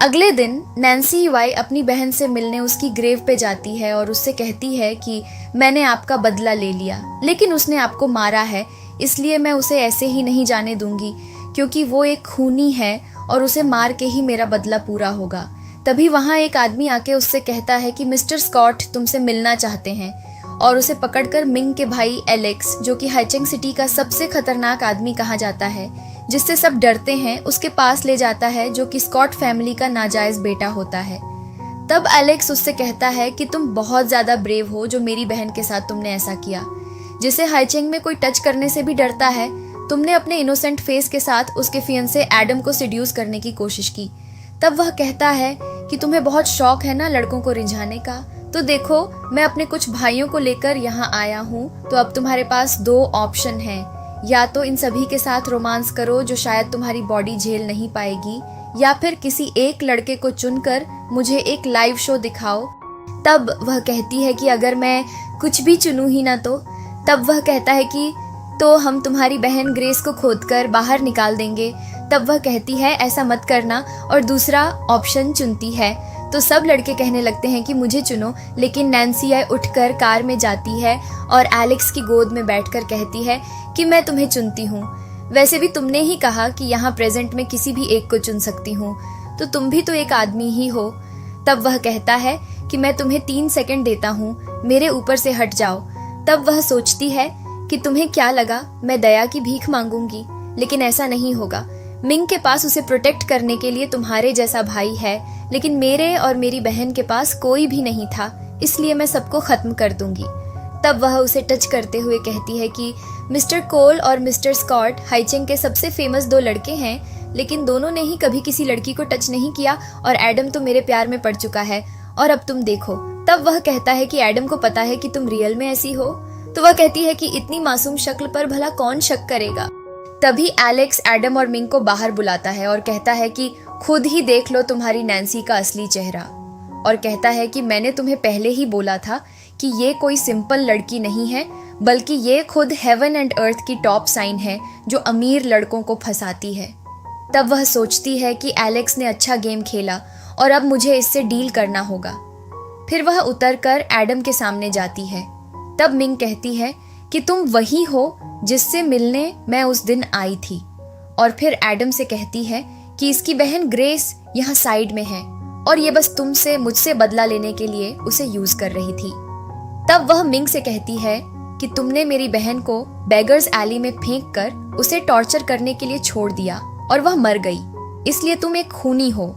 अगले दिन नैन्सी यूआई अपनी बहन से मिलने उसकी ग्रेव पे जाती है और उससे कहती है कि मैंने आपका बदला ले लिया, लेकिन उसने आपको मारा है, इसलिए मैं उसे ऐसे ही नहीं जाने दूंगी, क्योंकि वो एक खूनी है और उसे मार के ही मेरा बदला पूरा होगा। तभी वहाँ एक आदमी आके उससे कहता है कि मिस्टर स्कॉट तुमसे मिलना चाहते हैं, और उसे पकड़कर मिंग के भाई एलेक्स, जो कि हाइचेंग सिटी का सबसे खतरनाक आदमी कहा जाता है, जिससे सब डरते हैं, उसके पास ले जाता है, जो कि स्कॉट फैमिली का नाजायज बेटा होता है। तब एलेक्स उससे कहता है कि तुम बहुत ज्यादा ब्रेव हो जो मेरी बहन के साथ तुमने ऐसा किया, जिसे हाइचेंग में कोई टच करने से भी डरता है। तुमने अपने इनोसेंट फेस के साथ उसके फियंसे एडम को सिड्यूस करने की कोशिश की। तब वह कहता है कि तुम्हें बहुत शौक है ना लड़कों को रिझाने का, तो देखो मैं अपने कुछ भाइयों को लेकर यहाँ आया हूँ, तो अब तुम्हारे पास दो ऑप्शन हैं, या तो इन सभी के साथ रोमांस करो जो शायद तुम्हारी बॉडी झेल नहीं पाएगी, या फिर किसी एक लड़के को चुनकर मुझे एक लाइव शो दिखाओ। तब वह कहती है कि अगर मैं कुछ भी चुनूं ही ना तो। तब वह कहता है कि तो हम तुम्हारी बहन ग्रेस को खोदकर बाहर निकाल देंगे। तब वह कहती है ऐसा मत करना और दूसरा ऑप्शन चुनती है। तो सब लड़के कहने लगते हैं कि मुझे चुनो, लेकिन नैन्सी उठकर कार में जाती है और एलेक्स की गोद में बैठकर कहती है कि मैं तुम्हें चुनती हूँ, वैसे भी तुमने ही कहा कि यहाँ प्रेजेंट में किसी भी एक को चुन सकती हूँ, तो तुम भी तो एक आदमी ही हो। तब वह कहता है कि मैं तुम्हें 3 सेकंड देता हूँ, मेरे ऊपर से हट जाओ। तब वह सोचती है कि तुम्हें क्या लगा मैं दया की भीख मांगूंगी, लेकिन ऐसा नहीं होगा। मिंग के पास उसे प्रोटेक्ट करने के लिए तुम्हारे जैसा भाई है, लेकिन मेरे और मेरी बहन के पास कोई भी नहीं था, इसलिए मैं सबको खत्म कर दूंगी। तब वह उसे टच करते हुए कहती है कि मिस्टर कोल और मिस्टर स्कॉट हाइचेंग के सबसे फेमस 2 लड़के हैं, लेकिन दोनों ने ही कभी किसी लड़की को टच नहीं किया और एडम तो मेरे प्यार में पड़ चुका है, और अब तुम देखो। तब वह कहता है कि एडम को पता है कि तुम रियल में ऐसी हो। तो वह कहती है कि इतनी मासूम शक्ल पर भला कौन शक करेगा। तभी एलेक्स एडम और मिंग को बाहर बुलाता है और कहता है कि खुद ही देख लो तुम्हारी नैन्सी का असली चेहरा, और कहता है कि मैंने तुम्हें पहले ही बोला था कि ये कोई सिंपल लड़की नहीं है, बल्कि ये खुद हेवन एंड अर्थ की टॉप साइन है जो अमीर लड़कों को फंसाती है। तब वह सोचती है कि एलेक्स ने अच्छा गेम खेला और अब मुझे इससे डील करना होगा। फिर वह उतरकर एडम के सामने जाती है। तब मिंग कहती है कि तुम वही हो जिससे मिलने मैं उस दिन आई थी, और फिर एडम से कहती है कि इसकी बहन ग्रेस यहाँ साइड में है और ये बस तुमसे मुझसे बदला लेने के लिए उसे यूज कर रही थी। तब वह मिंग से कहती है कि तुमने मेरी बहन को बेगर्स एली में फेंक कर उसे टॉर्चर करने के लिए छोड़ दिया और वह मर गई, इसलिए तुम एक खूनी हो।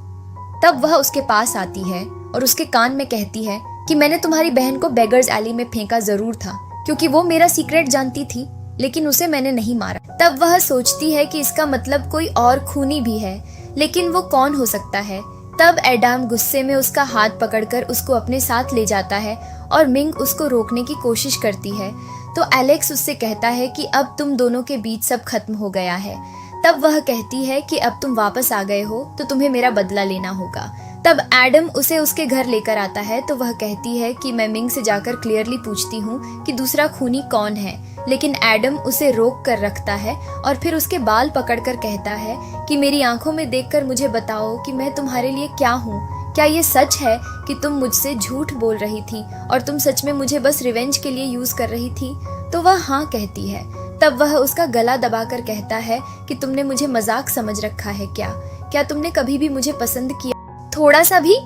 तब वह उसके पास आती है और उसके कान में कहती है कि मैंने तुम्हारी बहन को बेगर्स एली में फेंका जरूर था, क्योंकि वो मेरा सीक्रेट जानती थी, लेकिन उसे मैंने नहीं मारा। तब वह सोचती है कि इसका मतलब कोई और खूनी भी है, लेकिन वो कौन हो सकता है। तब एडम गुस्से में उसका हाथ पकड़कर उसको अपने साथ ले जाता है और मिंग उसको रोकने की कोशिश करती है। तो एलेक्स उससे कहता है कि अब तुम दोनों के बीच सब खत्म हो गया है। तब वह कहती है कि अब तुम वापस आ गए हो तो तुम्हें मेरा बदला लेना होगा। तब एडम उसे उसके घर लेकर आता है। तो वह कहती है कि मैं मिंग से जाकर क्लियरली पूछती हूँ कि दूसरा खूनी कौन है, लेकिन एडम उसे रोक कर रखता है और फिर उसके बाल पकड़कर कहता है कि मेरी आंखों में देखकर मुझे बताओ कि मैं तुम्हारे लिए क्या हूँ, क्या ये सच है कि तुम मुझसे झूठ बोल रही थी और तुम सच में मुझे बस रिवेंज के लिए यूज कर रही थी? तो वह हाँ कहती है। तब वह उसका गला दबाकर कहता है कि तुमने मुझे मजाक समझ रखा है क्या तुमने कभी भी मुझे पसंद किया, थोड़ा सा भी?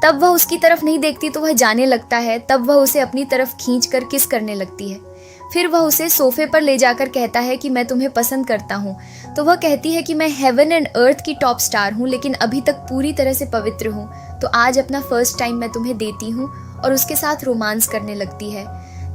तब वह उसकी तरफ नहीं देखती तो वह जाने लगता है। तब वह उसे अपनी तरफ खींचकर किस करने लगती है। फिर वह उसे सोफे पर ले जाकर कहता है कि मैं तुम्हें पसंद करता हूँ। तो वह कहती है कि मैं हेवन एंड अर्थ की टॉप स्टार हूँ, लेकिन अभी तक पूरी तरह से पवित्र हूँ, तो आज अपना फर्स्ट टाइम मैं तुम्हें देती हूँ, और उसके साथ रोमांस करने लगती है।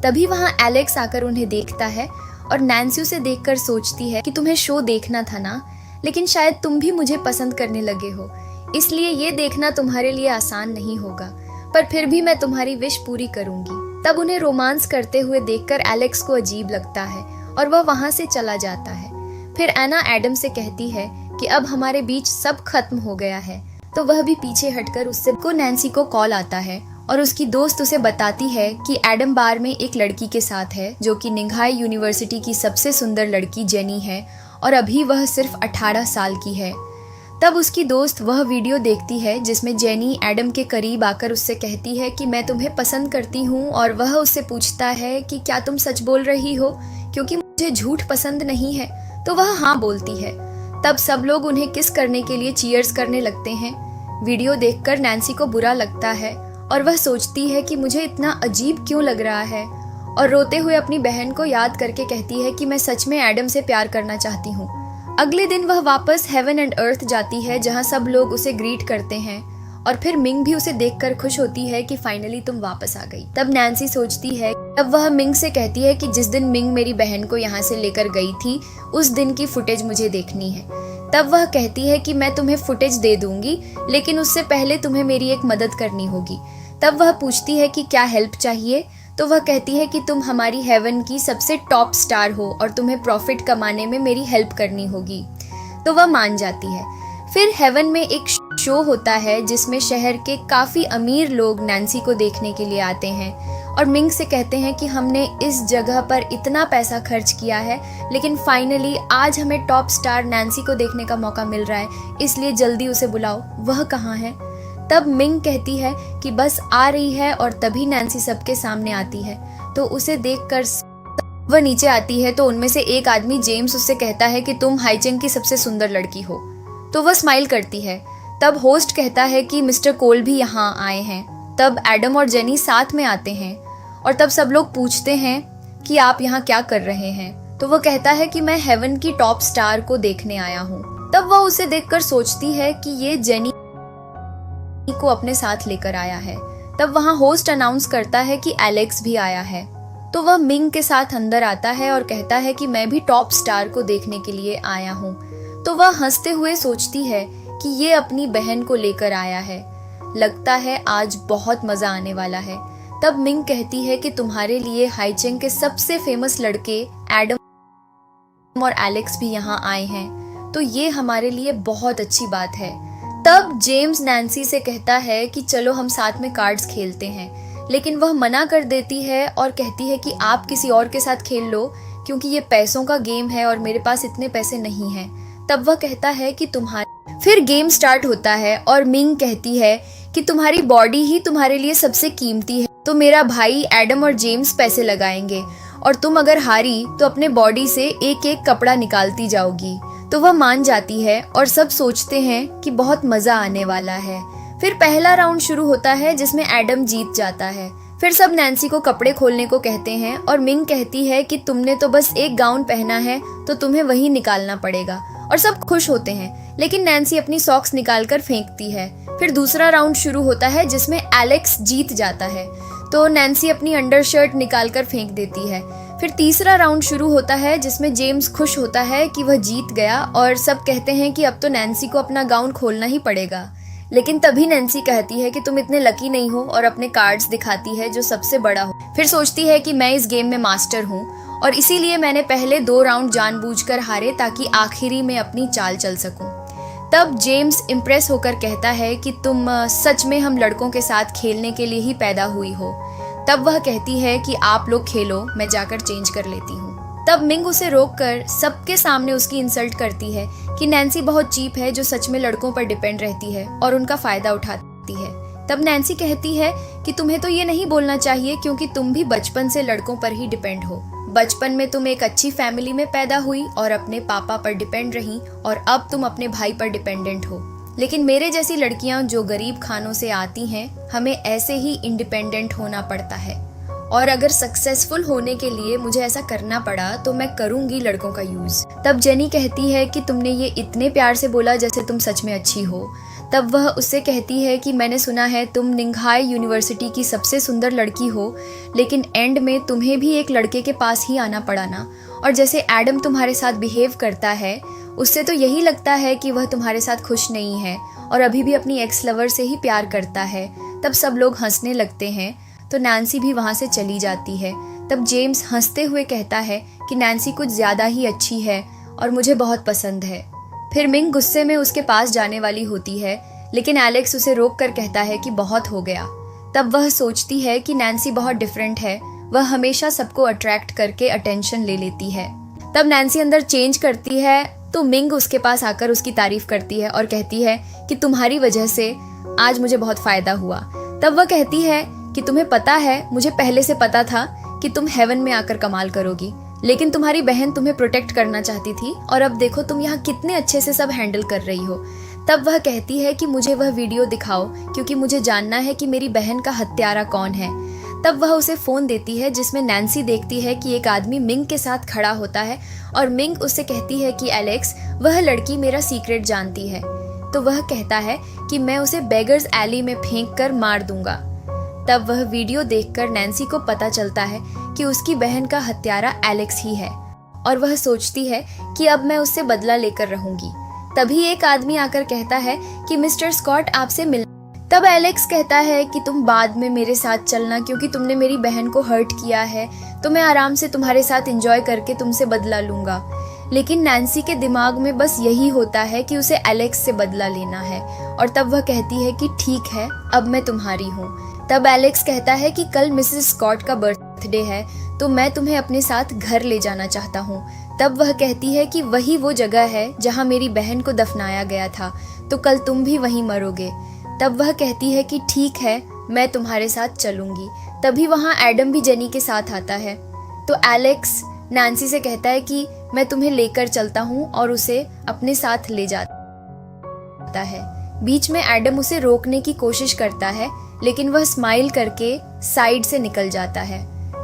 तभी वहाँ एलेक्स आकर उन्हें देखता है और नैन्सी उसे देखकर सोचती है कि तुम्हें शो देखना था ना, लेकिन शायद तुम भी मुझे पसंद करने लगे हो, इसलिए ये देखना तुम्हारे लिए आसान नहीं होगा, पर फिर भी मैं तुम्हारी विश पूरी करूंगी। तब उन्हें रोमांस करते हुए देखकर एलेक्स को अजीब लगता है और वह वहां से चला जाता है। फिर एना एडम से कहती है कि अब हमारे बीच सब खत्म हो गया है, तो वह भी पीछे हटकर उससे को नैन्सी को कॉल आता है और उसकी दोस्त उसे बताती है कि एडम बार में एक लड़की के साथ है जो कि निंघाई यूनिवर्सिटी की सबसे सुंदर लड़की जेनी है, और अभी वह सिर्फ 18 साल की है। तब उसकी दोस्त वह वीडियो देखती है जिसमें जेनी एडम के करीब आकर उससे कहती है कि मैं तुम्हें पसंद करती हूँ, और वह उससे पूछता है कि क्या तुम सच बोल रही हो, क्योंकि मुझे झूठ पसंद नहीं है। तो वह हाँ बोलती है। तब सब लोग उन्हें किस करने के लिए चीयर्स करने लगते हैं। वीडियो देखकर नैन्सी को बुरा लगता है और वह सोचती है कि मुझे इतना अजीब क्यों लग रहा है, और रोते हुए अपनी बहन को याद करके कहती है कि मैं सच में एडम से प्यार करना चाहती हूँ। अगले दिन वह वापस हेवन एंड अर्थ जाती है जहाँ सब लोग उसे ग्रीट करते हैं, और फिर मिंग भी उसे देखकर खुश होती है कि फाइनली तुम वापस आ गई। तब नैन्सी सोचती है, तब वह मिंग से कहती है कि जिस दिन मिंग मेरी बहन को यहाँ से लेकर गई थी उस दिन की फुटेज मुझे देखनी है। तब वह कहती है कि मैं तुम्हें फुटेज दे दूंगी, लेकिन उससे पहले तुम्हें मेरी एक मदद करनी होगी। तब वह पूछती है कि क्या हेल्प चाहिए। तो वह कहती है कि तुम हमारी हेवन की सबसे टॉप स्टार हो और तुम्हें प्रॉफिट कमाने में मेरी हेल्प करनी होगी। तो वह मान जाती है। फिर हेवन में एक शो होता है जिसमें शहर के काफी अमीर लोग नैन्सी को देखने के लिए आते हैं और मिंग से कहते हैं कि हमने इस जगह पर इतना पैसा खर्च किया है, लेकिन फाइनली आज हमें टॉप स्टार नैन्सी को देखने का मौका मिल रहा है, इसलिए जल्दी उसे बुलाओ, वह कहाँ है। तब मिंग कहती है कि बस आ रही है, और तभी नैन्सी सबके सामने आती है। तो उसे देखकर वह नीचे आती है तो उनमें से एक आदमी जेम्स उससे कहता है कि तुम हाइचेंग की सबसे सुंदर लड़की हो। तो वह स्माइल करती है। तब होस्ट कहता है कि मिस्टर कोल भी यहाँ आए हैं। तब एडम और जेनी साथ में आते हैं और तब सब लोग पूछते हैं कि आप यहाँ क्या कर रहे हैं। तो वह कहता है कि मैं हेवन की टॉप स्टार को देखने आया हूँ। तब वह उसे देखकर सोचती है कि ये जेनी को अपने साथ लेकर आया है। तब वहाँ होस्ट अनाउंस करता है कि एलेक्स भी आया है। तो वह मिंग के साथ अंदर आता है और कहता है कि मैं भी टॉप स्टार को देखने के लिए आया हूँ। तो वह हंसते हुए सोचती है कि ये अपनी बहन को लेकर आया है, लगता है आज बहुत मजा आने वाला है। तब मिंग कहती है कि तुम्हारे लिए हाइचेंग के सबसे फेमस लड़के एडम और एलेक्स भी यहाँ आए हैं, तो ये हमारे लिए बहुत अच्छी बात है। तब जेम्स नैन्सी से कहता है कि चलो हम साथ में कार्ड्स खेलते हैं, लेकिन वह मना कर देती है और कहती है कि आप किसी और के साथ खेल लो, क्योंकि ये पैसों का गेम है और मेरे पास इतने पैसे नहीं हैं। तब वह कहता है कि फिर गेम स्टार्ट होता है और मिंग कहती है कि तुम्हारी बॉडी ही तुम्हारे लिए सबसे कीमती है, तो मेरा भाई एडम और जेम्स पैसे लगाएंगे और तुम अगर हारी तो अपने बॉडी से एक एक कपड़ा निकालती जाओगी। तो वह मान जाती है और सब सोचते हैं कि बहुत मजा आने वाला है। फिर पहला राउंड शुरू होता है जिसमें एडम जीत जाता है। फिर सब नैन्सी को कपड़े खोलने को कहते हैं और मिंग कहती है कि तुमने तो बस एक गाउन पहना है, तो तुम्हें वही निकालना पड़ेगा, और सब खुश होते हैं। लेकिन नैन्सी अपनी सॉक्स निकालकर फेंकती है। फिर दूसरा राउंड शुरू होता है जिसमें एलेक्स जीत जाता है, तो नैन्सी अपनी अंडरशर्ट निकालकर फेंक देती है। फिर तीसरा राउंड शुरू होता है जिसमें जेम्स खुश होता है कि वह जीत गया और सब कहते हैं कि अब तो नैन्सी को अपना गाउन खोलना ही पड़ेगा। लेकिन तभी नैन्सी कहती है कि तुम इतने लकी नहीं हो और अपने कार्ड्स दिखाती है जो सबसे बड़ा हो। फिर सोचती है कि मैं इस गेम में मास्टर हूँ और इसीलिए मैंने पहले 2 राउंड जानबूझकर हारे ताकि आखिरी में अपनी चाल चल सकूं। तब जेम्स इम्प्रेस होकर कहता है कि तुम सच में हम लड़कों के साथ खेलने के लिए ही पैदा हुई हो। तब वह कहती है कि आप लोग खेलो, मैं जाकर चेंज कर लेती हूँ। तब मिंग उसे रोककर सबके सामने उसकी इंसल्ट करती है कि नैन्सी बहुत चीप है जो सच में लड़कों पर डिपेंड रहती है और उनका फायदा उठाती है। है। तब नैन्सी कहती है कि तुम्हें तो ये नहीं बोलना चाहिए क्योंकि तुम भी बचपन से लड़कों पर ही डिपेंड हो। बचपन में तुम एक अच्छी फैमिली में पैदा हुई और अपने पापा पर डिपेंड रही और अब तुम अपने भाई पर डिपेंडेंट हो। लेकिन मेरे जैसी लड़कियां जो गरीब खानों से आती हैं, हमें ऐसे ही इंडिपेंडेंट होना पड़ता है और अगर सक्सेसफुल होने के लिए मुझे ऐसा करना पड़ा तो मैं करूंगी लड़कों का यूज। तब जेनी कहती है कि तुमने ये इतने प्यार से बोला जैसे तुम सच में अच्छी हो। तब वह उससे कहती है कि मैंने सुना है तुम निंघाई यूनिवर्सिटी की सबसे सुंदर लड़की हो, लेकिन एंड में तुम्हें भी एक लड़के के पास ही आना पड़ा ना। और जैसे एडम तुम्हारे साथ बिहेव करता है उससे तो यही लगता है कि वह तुम्हारे साथ खुश नहीं है और अभी भी अपनी एक्स लवर से ही प्यार करता है। तब सब लोग हंसने लगते हैं तो नैन्सी भी वहाँ से चली जाती है। तब जेम्स हंसते हुए कहता है कि नैन्सी कुछ ज़्यादा ही अच्छी है और मुझे बहुत पसंद है। फिर मिंग गुस्से में उसके पास जाने वाली होती है, लेकिन एलेक्स उसे रोक कर कहता है कि बहुत हो गया। तब वह सोचती है कि नैन्सी बहुत डिफरेंट है, वह हमेशा सबको अट्रैक्ट करके अटेंशन ले लेती है। तब नैन्सी अंदर चेंज करती है तो मिंग उसके पास आकर उसकी तारीफ करती है और कहती है कि तुम्हारी वजह से आज मुझे बहुत फायदा हुआ। तब वह कहती है कि तुम्हें पता है, मुझे पहले से पता था कि तुम हेवन में आकर कमाल करोगी, लेकिन तुम्हारी बहन तुम्हें प्रोटेक्ट करना चाहती थी और अब देखो तुम यहाँ कितने अच्छे से सब हैंडल कर रही हो। तब वह कहती है कि मुझे वह वीडियो दिखाओ क्योंकि मुझे जानना है कि मेरी बहन का हत्यारा कौन है। तब वह उसे फ़ोन देती है जिसमें नैन्सी देखती है कि एक आदमी मिंग के साथ खड़ा होता है और मिंग उससे कहती है कि एलेक्स, वह लड़की मेरा सीक्रेट जानती है। तो वह कहता है कि मैं उसे बेगर्स एली में फेंक कर मार दूंगा। तब वह वीडियो देखकर नैन्सी को पता चलता है कि उसकी बहन का हत्यारा एलेक्स ही है और वह सोचती है कि अब मैं उससे बदला लेकर रहूंगी। तभी एक आदमी आकर कहता है कि मिस्टर स्कॉट आपसे मिल। तब एलेक्स कहता है कि तुम बाद में मेरे साथ चलना क्योंकि तुमने मेरी बहन को हर्ट किया है, तो मैं आराम से तुम्हारे साथ एंजॉय करके तुमसे बदला लूंगा। लेकिन नैन्सी के दिमाग में बस यही होता है कि उसे एलेक्स से बदला लेना है और तब वह कहती है कि ठीक है, अब मैं तुम्हारी हूँ। तब एलेक्स कहता है कि कल मिसेस स्कॉट का बर्थडे है तो मैं तुम्हें अपने साथ घर ले जाना चाहता हूँ। तब वह कहती है कि वही वो जगह है जहाँ मेरी बहन को दफनाया गया था, तो कल तुम भी वहीं मरोगे। तब वह कहती है कि ठीक है, मैं तुम्हारे साथ चलूंगी। तभी वहाँ एडम भी जेनी के साथ आता है तो एलेक्स नैन्सी से कहता है कि मैं तुम्हें लेकर चलता हूँ और उसे अपने साथ ले जाता है। बीच में एडम उसे रोकने की कोशिश करता है लेकिन वह स्माइल करके साइड से निकल जाता है।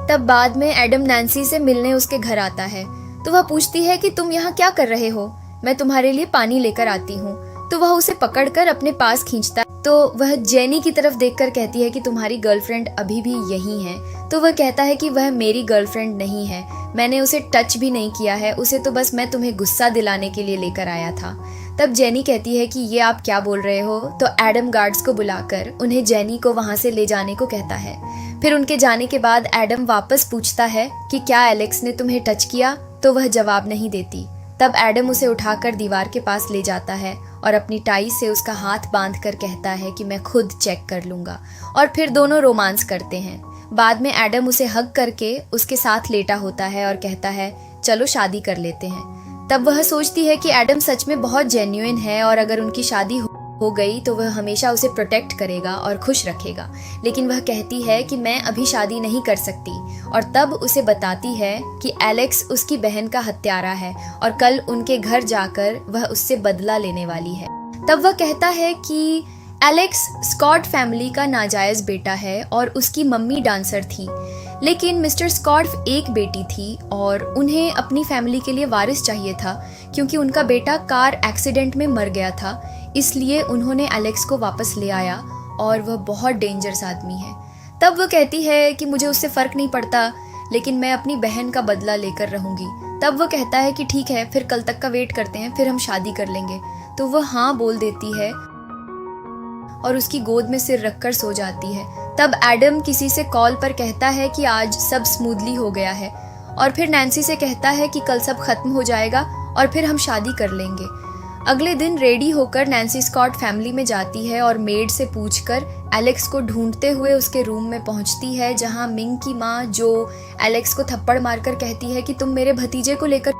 तब बाद में एडम नैन्सी से मिलने उसके घर आता है तो वह पूछती है कि तुम यहाँ क्या कर रहे हो, मैं तुम्हारे लिए पानी लेकर आती हूँ। तो वह उसे पकड़कर अपने पास खींचता है तो वह जेनी की तरफ देखकर कहती है कि तुम्हारी गर्लफ्रेंड अभी भी यही है। तो वह कहता है कि वह मेरी गर्लफ्रेंड नहीं है, मैंने उसे टच भी नहीं किया है, उसे तो बस मैं तुम्हें गुस्सा दिलाने के लिए लेकर आया था। तब जेनी कहती है कि ये आप क्या बोल रहे हो। तो एडम गार्ड्स को बुलाकर उन्हें जेनी को वहां से ले जाने को कहता है। फिर उनके जाने के बाद एडम वापस पूछता है कि क्या एलेक्स ने तुम्हें टच किया, तो वह जवाब नहीं देती। तब एडम उसे उठाकर दीवार के पास ले जाता है और अपनी टाई से उसका हाथ बांधकर कहता है कि मैं खुद चेक कर लूंगा और फिर दोनों रोमांस करते हैं। बाद में एडम उसे हग करके उसके साथ लेटा होता है और कहता है चलो शादी कर लेते हैं। तब वह सोचती है कि एडम सच में बहुत जेन्युइन है और अगर उनकी शादी हो गई तो वह हमेशा उसे प्रोटेक्ट करेगा और खुश रखेगा। लेकिन वह कहती है कि मैं अभी शादी नहीं कर सकती और तब उसे बताती है कि एलेक्स उसकी बहन का हत्यारा है और कल उनके घर जाकर वह उससे बदला लेने वाली है। तब वह कहता है कि एलेक्स स्कॉट फैमिली का नाजायज बेटा है और उसकी मम्मी डांसर थी, लेकिन मिस्टर स्कॉट एक बेटी थी और उन्हें अपनी फैमिली के लिए वारिस चाहिए था क्योंकि उनका बेटा कार एक्सीडेंट में मर गया था, इसलिए उन्होंने एलेक्स को वापस ले आया और वह बहुत डेंजरस आदमी है। तब वह कहती है कि मुझे उससे फ़र्क नहीं पड़ता, लेकिन मैं अपनी बहन का बदला लेकर रहूंगी। तब वह कहता है कि ठीक है, फिर कल तक का वेट करते हैं, फिर हम शादी कर लेंगे। तो वह हाँ बोल देती है और उसकी गोद में सिर रखकर सो जाती है। तब एडम किसी से कॉल पर कहता है कि आज सब स्मूथली हो गया है और फिर नैन्सी से कहता है कि कल सब खत्म हो जाएगा और फिर हम शादी कर लेंगे। अगले दिन रेडी होकर नैन्सी स्कॉट फैमिली में जाती है और मेड से पूछकर एलेक्स को ढूंढते हुए उसके रूम में पहुंचती है, जहां मिंग की माँ जो एलेक्स को थप्पड़ मारकर कहती है कि तुम मेरे भतीजे को लेकर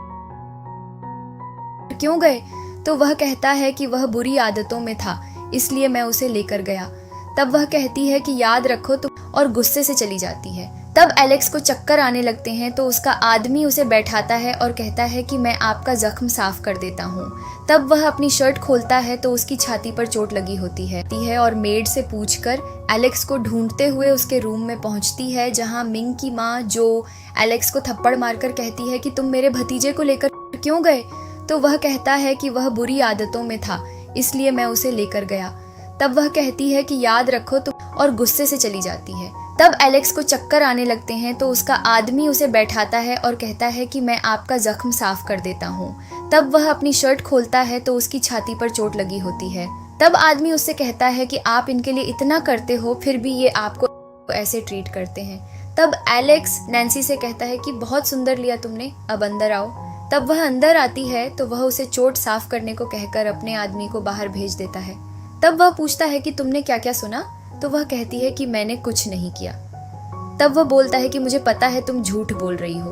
क्यों गए। तो वह कहता है कि वह बुरी आदतों में था, इसलिए मैं उसे लेकर गया। तब वह कहती है कि याद रखो तुम, और गुस्से से चली जाती है। तब एलेक्स को चक्कर आने लगते हैं तो उसका आदमी उसे बैठाता है और कहता है कि मैं आपका जख्म साफ कर देता हूँ। तब वह अपनी शर्ट खोलता है तो उसकी छाती पर चोट लगी होती है और मेड से पूछकर एलेक्स को ढूंढते हुए उसके रूम में पहुंचती है, जहां मिंग की माँ जो एलेक्स को थप्पड़ मारकर कहती है कि तुम मेरे भतीजे को लेकर क्यों गए, तो वह कहता है कि वह बुरी आदतों में था इसलिए मैं उसे लेकर गया। तब वह कहती है कि याद रखो तुम, और गुस्से से चली जाती है। तब एलेक्स को चक्कर आने लगते हैं तो उसका आदमी उसे बैठाता है और कहता है कि मैं आपका जख्म साफ कर देता हूँ। तब वह अपनी शर्ट खोलता है तो उसकी छाती पर चोट लगी होती है। तब आदमी उससे कहता है कि आप इनके लिए इतना करते हो फिर भी ये आपको ऐसे ट्रीट करते हैं। तब एलेक्स नैन्सी से कहता है कि बहुत सुंदर लिया तुमने, अब अंदर आओ। तब वह अंदर आती है तो वह उसे चोट साफ करने को कहकर अपने आदमी को बाहर भेज देता है। तब वह पूछता है कि तुमने क्या क्या सुना, तो वह कहती है कि मैंने कुछ नहीं किया। तब वह बोलता है कि मुझे पता है तुम झूठ बोल रही हो।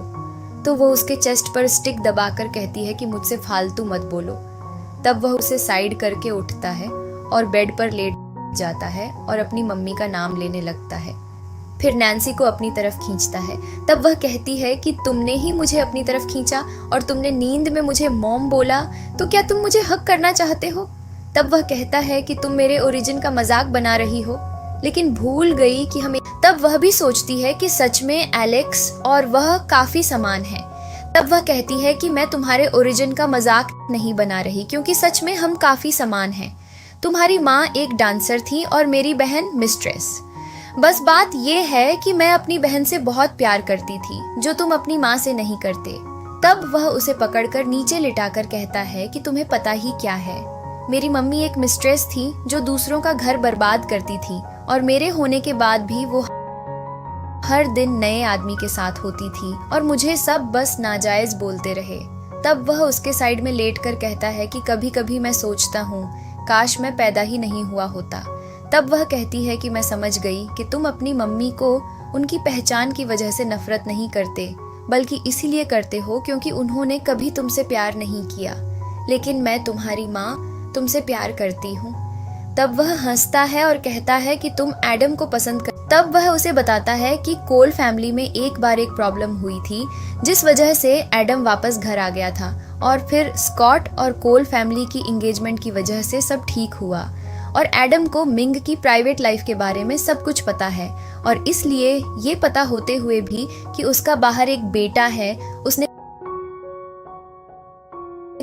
तो वह उसके चेस्ट पर स्टिक दबाकर कहती है कि मुझसे फालतू मत बोलो। तब वह उसे साइड करके उठता है और बेड पर लेट जाता है और अपनी मम्मी का नाम लेने लगता है। फिर नैन्सी को अपनी तरफ खींचता है। तब वह कहती है कि तुमने ही मुझे अपनी तरफ खींचा और तुमने नींद में मुझे मॉम बोला, तो क्या तुम मुझे हक करना चाहते हो। तब वह कहता है कि तुम मेरे ओरिजिन का मजाक बना रही हो, लेकिन भूल गई कि हमें। तब वह भी सोचती है कि सच में एलेक्स और वह काफी समान है। तब वह कहती है कि मैं तुम्हारे ओरिजिन का मजाक नहीं बना रही, क्योंकि सच में हम काफी समान हैं। तुम्हारी माँ एक डांसर थी और मेरी बहन मिस्ट्रेस। बस बात यह है कि मैं अपनी बहन से बहुत प्यार करती थी, जो तुम अपनी माँ से नहीं करते। तब वह उसे पकड़कर नीचे लिटाकर कहता है कि तुम्हें पता ही क्या है, मेरी मम्मी एक मिस्ट्रेस थी जो दूसरों का घर बर्बाद करती थी, और मेरे होने के बाद भी वो हर दिन नए आदमी के साथ होती थी और मुझे सब बस नाजायज बोलते रहे। तब वह उसके साइड में लेटकर कहता है कि कभी कभी मैं सोचता हूँ काश मैं पैदा ही नहीं हुआ होता। तब वह कहती है कि मैं समझ गई कि तुम अपनी मम्मी को उनकी पहचान की वजह से नफरत नहीं करते, बल्कि इसीलिए करते हो क्योंकि उन्होंने कभी तुमसे प्यार नहीं किया, लेकिन मैं तुम्हारी माँ तुमसे प्यार करती हूँ। तब वह हंसता है और कहता है कि तुम एडम को पसंद कर। तब वह उसे बताता है कि कोल फैमिली में एक बार एक प्रॉब्लम हुई थी जिस वजह से एडम वापस घर आ गया था, और फिर स्कॉट और कोल फैमिली की एंगेजमेंट की वजह से सब ठीक हुआ, और एडम को मिंग की प्राइवेट लाइफ के बारे में सब कुछ पता है, और इसलिए ये पता होते हुए भी कि उसका बाहर एक बेटा है, उसने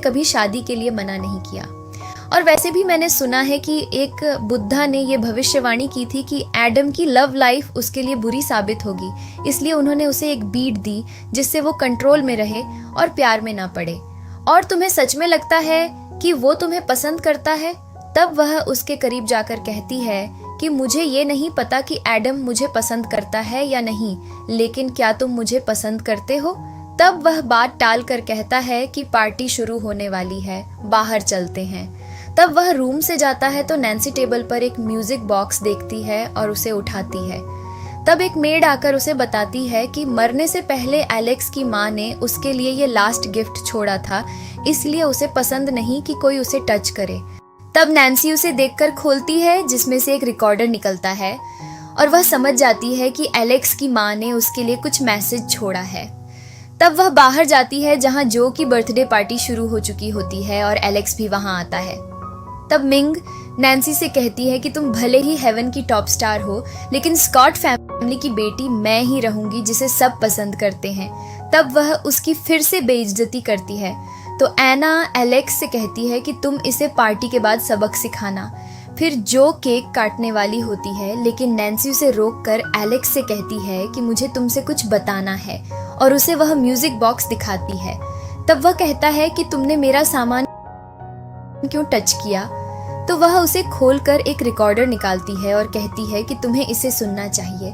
कभी शादी के लिए मना नहीं किया। और वैसे भी मैंने सुना है कि एक बुद्धा ने ये भविष्यवाणी की थी कि एडम की लव लाइफ उसके लिए बुरी साबित होगी, इसलिए उन्होंने उसे एक बीट दी जिससे वो कंट्रोल में रहे और प्यार में ना पड़े। और तुम्हें सच में लगता है कि वो तुम्हें पसंद करता है? तब वह उसके करीब जाकर कहती है कि मुझे ये नहीं पता कि एडम मुझे पसंद करता है या नहीं, लेकिन क्या तुम मुझे पसंद करते हो? तब वह बात टाल कर कहता है कि पार्टी शुरू होने वाली है, बाहर चलते हैं। तब वह रूम से जाता है तो नैन्सी टेबल पर एक म्यूजिक बॉक्स देखती है और उसे उठाती है। तब एक मेड आकर उसे बताती है कि मरने से पहले एलेक्स की माँ ने उसके लिए ये लास्ट गिफ्ट छोड़ा था, इसलिए उसे पसंद नहीं कि कोई उसे टच करे। तब नैन्सी उसे देखकर खोलती है जिसमें से एक रिकॉर्डर निकलता है, और वह समझ जाती है कि एलेक्स की माँ ने उसके लिए कुछ मैसेज छोड़ा है। तब वह बाहर जाती है जहाँ जो की बर्थडे पार्टी शुरू हो चुकी होती है और एलेक्स भी वहाँ आता है। तब मिंग नैन्सी से कहती है कि तुम भले ही हेवन की टॉप स्टार हो, लेकिन स्कॉट फैमिली की बेटी मैं ही रहूंगी जिसे सब पसंद करते हैं। तब वह उसकी फिर से बेइज्जती करती है तो एना एलेक्स से कहती है कि तुम इसे पार्टी के बाद सबक सिखाना। फिर जो केक काटने वाली होती है, लेकिन नैन्सी उसे रोककर एलेक्स से कहती है कि मुझे तुमसे कुछ बताना है, और उसे वह म्यूजिक बॉक्स दिखाती है। तब वह कहता है कि तुमने मेरा सामान क्यों टच किया? तो वह उसे खोलकर एक रिकॉर्डर निकालती है और कहती है कि तुम्हें इसे सुनना चाहिए।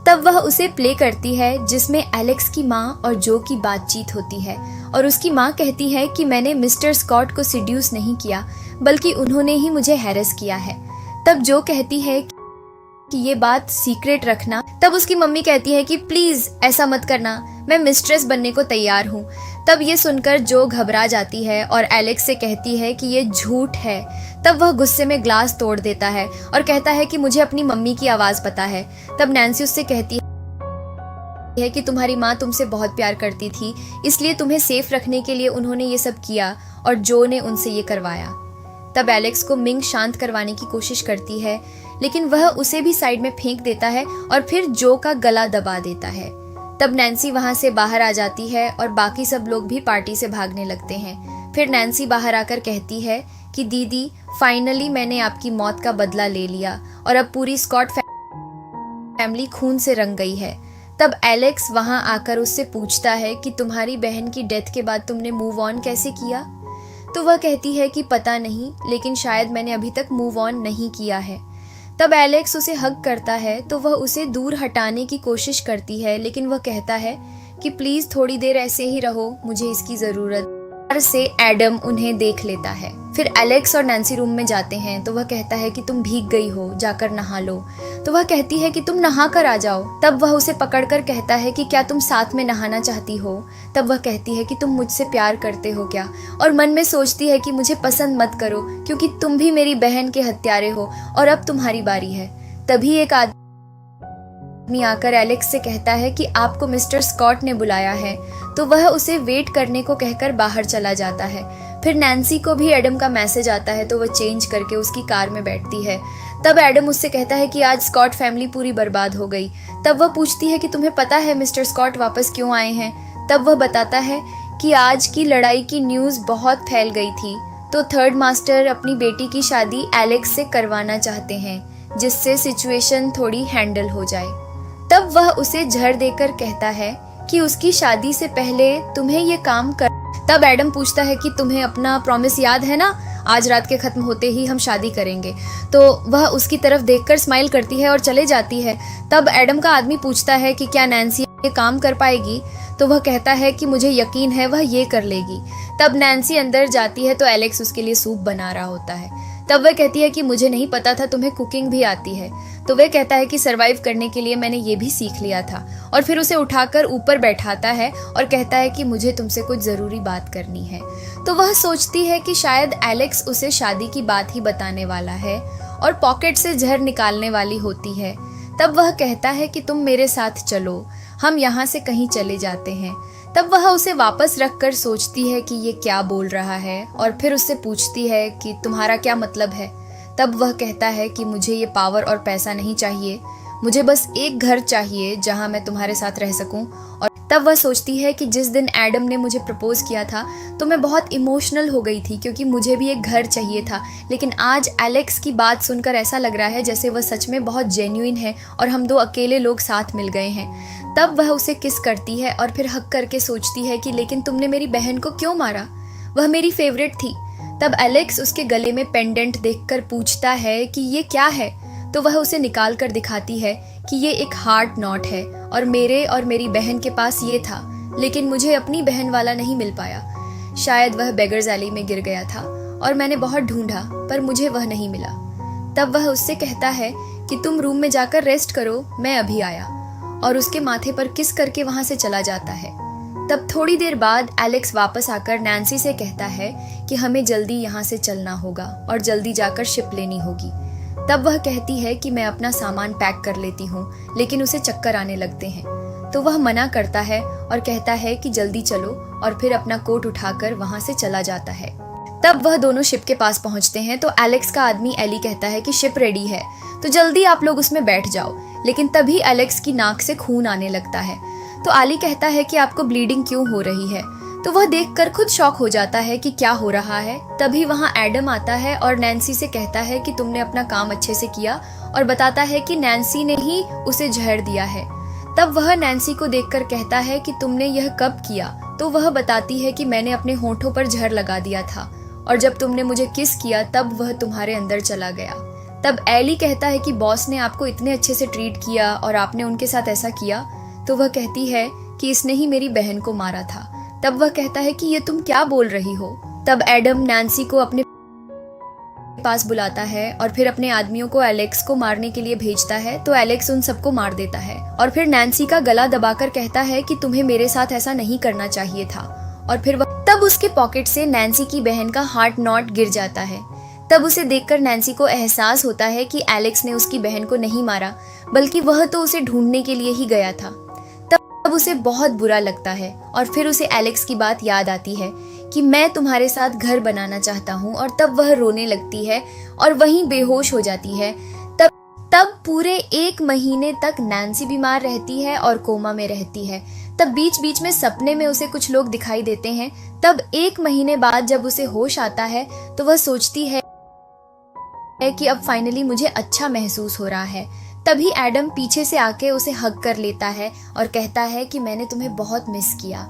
तब वह उसे प्ले करती है जिसमें एलेक्स की माँ और जो की बातचीत होती है, और उसकी माँ कहती है कि मैंने मिस्टर स्कॉट को सिड्यूस नहीं किया, बल्कि उन्होंने ही मुझे हैरेस किया है। तब जो कहती है कि ये बात सीक्रेट रखना। तब उसकी मम्मी कहती है कि प्लीज ऐसा मत करना, मैं मिस्ट्रेस बनने को तैयार हूँ। तब ये सुनकर जो घबरा जाती है और एलेक्स से कहती है कि ये झूठ है। तब वह गुस्से में ग्लास तोड़ देता है और कहता है कि मुझे अपनी मम्मी की आवाज़ पता है। तब नैन्सी उससे कहती है कि तुम्हारी माँ तुमसे बहुत प्यार करती थी, इसलिए तुम्हें सेफ रखने के लिए उन्होंने ये सब किया और जो ने उनसे ये करवाया। तब एलेक्स को मिंग शांत करवाने की कोशिश करती है, लेकिन वह उसे भी साइड में फेंक देता है और फिर जो का गला दबा देता है। तब नैन्सी वहां से बाहर आ जाती है और बाकी सब लोग भी पार्टी से भागने लगते हैं। फिर नैन्सी बाहर आकर कहती है कि दीदी, फाइनली मैंने आपकी मौत का बदला ले लिया और अब पूरी स्कॉट फैमिली खून से रंग गई है। तब एलेक्स वहां आकर उससे पूछता है कि तुम्हारी बहन की डेथ के बाद तुमने मूव ऑन कैसे किया? तो वह कहती है कि पता नहीं, लेकिन शायद मैंने अभी तक मूव ऑन नहीं किया है। तब एलेक्स उसे हग करता है तो वह उसे दूर हटाने की कोशिश करती है, लेकिन वह कहता है कि प्लीज थोड़ी देर ऐसे ही रहो, मुझे इसकी जरूरत से। एडम उन्हें देख लेता है। फिर एलेक्स और नैन्सी रूम में जाते हैं तो वह कहता है कि तुम भीग गई हो, जाकर नहा लो। तो वह कहती है कि तुम नहा कर आ जाओ। तब वह उसे पकड़कर कहता है कि क्या तुम साथ में नहाना चाहती हो? तब वह कहती है कि तुम मुझसे प्यार करते हो क्या? और मन में सोचती है कि मुझे पसंद मत करो, क्योंकि तुम भी मेरी बहन के हत्यारे हो और अब तुम्हारी बारी है। तभी एक आदमी आकर एलेक्स से कहता है कि आपको मिस्टर स्कॉट ने बुलाया है। तो वह उसे वेट करने को कहकर बाहर चला जाता है। फिर नैन्सी को भी एडम का मैसेज आता है तो वह चेंज करके उसकी कार में बैठती है। तब एडम उससे कहता है कि आज स्कॉट फैमिली पूरी बर्बाद हो गई। तब वह पूछती है कि तुम्हें पता है मिस्टर स्कॉट वापस क्यों आए हैं? तब वह बताता है कि आज की लड़ाई की न्यूज़ बहुत फैल गई थी, तो थर्ड मास्टर अपनी बेटी की शादी एलेक्स से करवाना चाहते हैं, जिससे सिचुएशन थोड़ी हैंडल हो जाए। तब वह उसे झड़ देकर कहता है कि उसकी शादी से पहले तुम्हें ये काम कर। तब एडम पूछता है कि तुम्हें अपना प्रॉमिस याद है ना, आज रात के खत्म होते ही हम शादी करेंगे। तो वह उसकी तरफ देखकर स्माइल करती है और चले जाती है। तब एडम का आदमी पूछता है कि क्या नैन्सी ये काम कर पाएगी? तो वह कहता है कि मुझे यकीन है वह ये कर लेगी। तब नैन्सी अंदर जाती है तो एलेक्स उसके लिए सूप बना रहा होता है। तब वह कहती है कि मुझे नहीं पता था तुम्हें कुकिंग भी आती है। तो वह कहता है कि सरवाइव करने के लिए मैंने ये भी सीख लिया था, और फिर उसे उठाकर ऊपर बैठाता है और कहता है कि मुझे तुमसे कुछ जरूरी बात करनी है। तो वह सोचती है कि शायद एलेक्स उसे शादी की बात ही बताने वाला है और पॉकेट से जहर निकालने वाली होती है। तब वह कहता है कि तुम मेरे साथ चलो, हम यहाँ से कहीं चले जाते हैं। तब वह उसे वापस रखकर सोचती है कि ये क्या बोल रहा है, और फिर उससे पूछती है कि तुम्हारा क्या मतलब है? तब वह कहता है कि मुझे ये पावर और पैसा नहीं चाहिए, मुझे बस एक घर चाहिए जहाँ मैं तुम्हारे साथ रह सकूं। और तब वह सोचती है कि जिस दिन एडम ने मुझे प्रपोज किया था तो मैं बहुत इमोशनल हो गई थी, क्योंकि मुझे भी एक घर चाहिए था, लेकिन आज एलेक्स की बात सुनकर ऐसा लग रहा है जैसे वह सच में बहुत जेन्युइन है और हम दो अकेले लोग साथ मिल गए हैं। तब वह उसे किस करती है और फिर हक करके सोचती है कि लेकिन तुमने मेरी बहन को क्यों मारा? वह मेरी फेवरेट थी। तब एलेक्स उसके गले में पेंडेंट देखकर पूछता है कि ये क्या है? तो वह उसे निकाल कर दिखाती है कि ये एक हार्ट नॉट है और मेरी बहन के पास ये था, लेकिन मुझे अपनी बहन वाला नहीं मिल पाया। शायद वह बेगर्स एली में गिर गया था और मैंने बहुत ढूंढा पर मुझे वह नहीं मिला। तब वह उससे कहता है कि तुम रूम में जाकर रेस्ट करो, मैं अभी आया, और उसके माथे पर किस करके वहां से चला जाता है। तब थोड़ी देर बाद एलेक्स वापस आकर नैन्सी से कहता है कि हमें जल्दी यहाँ से चलना होगा और जल्दी जाकर शिप लेनी होगी। तब वह कहती है कि मैं अपना सामान पैक कर लेती हूँ, लेकिन उसे चक्कर आने लगते हैं। तो वह मना करता है और कहता है कि जल्दी चलो, और फिर अपना कोट उठाकर वहां से चला जाता है। तब वह दोनों शिप के पास पहुंचते हैं तो एलेक्स का आदमी एली कहता है कि शिप रेडी है, तो जल्दी आप लोग उसमें बैठ जाओ। लेकिन तभी एलेक्स की नाक से खून आने लगता है। तो एली कहता है कि आपको ब्लीडिंग क्यों हो रही है? तो वह देखकर खुद शॉक हो जाता है कि क्या हो रहा है। तभी वहां एडम आता है और नैन्सी से कहता है कि तुमने अपना काम अच्छे से किया, और बताता है कि नैन्सी ने ही उसे जहर दिया है। तब वह नैन्सी को देखकर कहता है कि तुमने यह कब किया? तो वह बताती है कि मैंने अपने होठों पर जहर लगा दिया था, और जब तुमने मुझे किस किया तब वह तुम्हारे अंदर चला गया। तब एली कहता है कि बॉस ने आपको इतने अच्छे से ट्रीट किया और आपने उनके साथ ऐसा किया। तो वह कहती है कि इसने ही मेरी बहन को मारा था। तब वह कहता है कि ये तुम क्या बोल रही हो? तब एडम नैन्सी को अपने पास बुलाता है और फिर अपने आदमियों को एलेक्स को मारने के लिए भेजता है। तो एलेक्स उन सबको मार देता है और फिर नैन्सी का गला दबाकर कहता है कि तुम्हें मेरे साथ ऐसा नहीं करना चाहिए था। और फिर तब उसके पॉकेट से नैन्सी की बहन का हार्ट नॉट गिर जाता है। तब उसे देखकर नैन्सी को एहसास होता है कि एलेक्स ने उसकी बहन को नहीं मारा, बल्कि वह तो उसे ढूंढने के लिए ही गया था। तब उसे बहुत बुरा लगता है और फिर उसे एलेक्स की बात याद आती है कि मैं तुम्हारे साथ घर बनाना चाहता हूँ, और तब वह रोने लगती है और वहीं बेहोश हो जाती है। तब पूरे 1 महीने तक नैन्सी बीमार रहती है और कोमा में रहती है। तब बीच बीच में सपने में उसे कुछ लोग दिखाई देते हैं। तब 1 महीने बाद जब उसे होश आता है तो वह सोचती है कि अब फाइनली मुझे अच्छा महसूस हो रहा है। तभी एडम पीछे से आके उसे हग कर लेता है और कहता है कि मैंने तुम्हें बहुत मिस किया।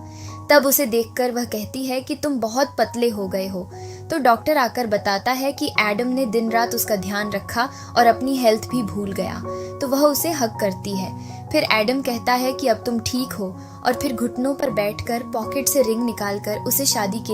तब उसे देखकर वह कहती है कि तुम बहुत पतले हो गए हो। तो डॉक्टर आकर बताता है कि एडम ने दिन रात उसका ध्यान रखा और अपनी हेल्थ भी भूल गया। तो वह उसे हग करती है। फिर एडम कहता है कि अब तुम ठीक हो, और फिर घुटनों पर बैठकर पॉकेट से रिंग निकालकर उसे शादी के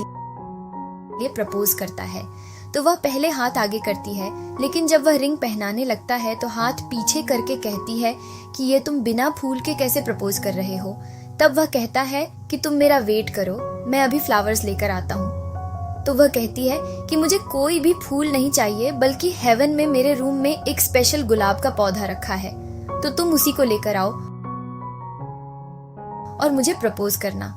लिए प्रपोज करता है। तो वह पहले हाथ आगे करती है, लेकिन जब वह रिंग पहनाने लगता है तो हाथ पीछे करके कहती है कि ये तुम बिना फूल के कैसे प्रपोज कर रहे हो। तब वह कहता है कि तुम मेरा वेट करो, मैं अभी फ्लावर्स लेकर आता हूँ। तो वह कहती है कि मुझे कोई भी फूल नहीं चाहिए, बल्कि हेवन में मेरे रूम में एक स्पेशल गुलाब का पौधा रखा है, तो तुम उसी को लेकर आओ और मुझे प्रपोज करना।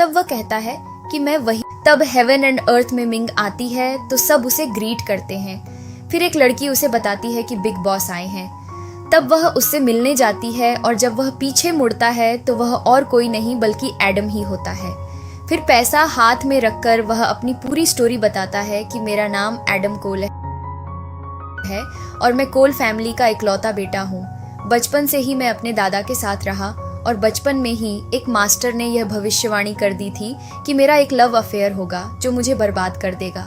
तब वह कहता है कि मैं वही। तब हेवन एंड अर्थ में मिंग आती है तो सब उसे ग्रीट करते हैं। फिर एक लड़की उसे बताती है कि बिग बॉस आए हैं। तब वह उससे मिलने जाती है और जब वह पीछे मुड़ता है तो वह और कोई नहीं बल्कि एडम ही होता है। फिर पैसा हाथ में रखकर वह अपनी पूरी स्टोरी बताता है कि मेरा नाम एडम कोल है और मैं कोल फैमिली का इकलौता बेटा हूँ। बचपन से ही मैं अपने दादा के साथ रहा और बचपन में ही एक मास्टर ने यह भविष्यवाणी कर दी थी कि मेरा एक लव अफेयर होगा जो मुझे बर्बाद कर देगा,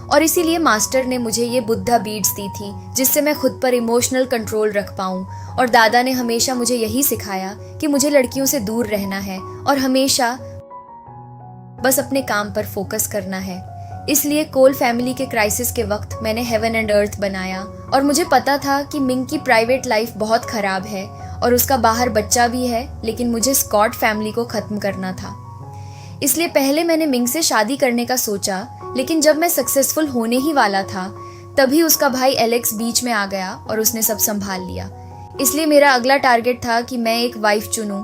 और इसीलिए मास्टर ने मुझे ये बुद्धा बीड्स दी थी जिससे मैं खुद पर इमोशनल कंट्रोल रख पाऊँ। और दादा ने हमेशा मुझे यही सिखाया कि मुझे लड़कियों से दूर रहना है और हमेशा बस अपने काम पर फोकस करना है। इसलिए कोल फैमिली के क्राइसिस के वक्त मैंने हेवन एंड अर्थ बनाया, और मुझे पता था कि मिंग की प्राइवेट लाइफ बहुत खराब है और उसका बाहर बच्चा भी है, लेकिन मुझे स्कॉट फैमिली को खत्म करना था। इसलिए पहले मैंने मिंग से शादी करने का सोचा, लेकिन जब मैं सक्सेसफुल होने ही वाला था तभी उसका भाई एलेक्स बीच में आ गया और उसने सब संभाल लिया। इसलिए मेरा अगला टारगेट था कि मैं एक वाइफ चुनूं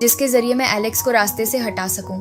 जिसके जरिए मैं एलेक्स को रास्ते से हटा सकूं।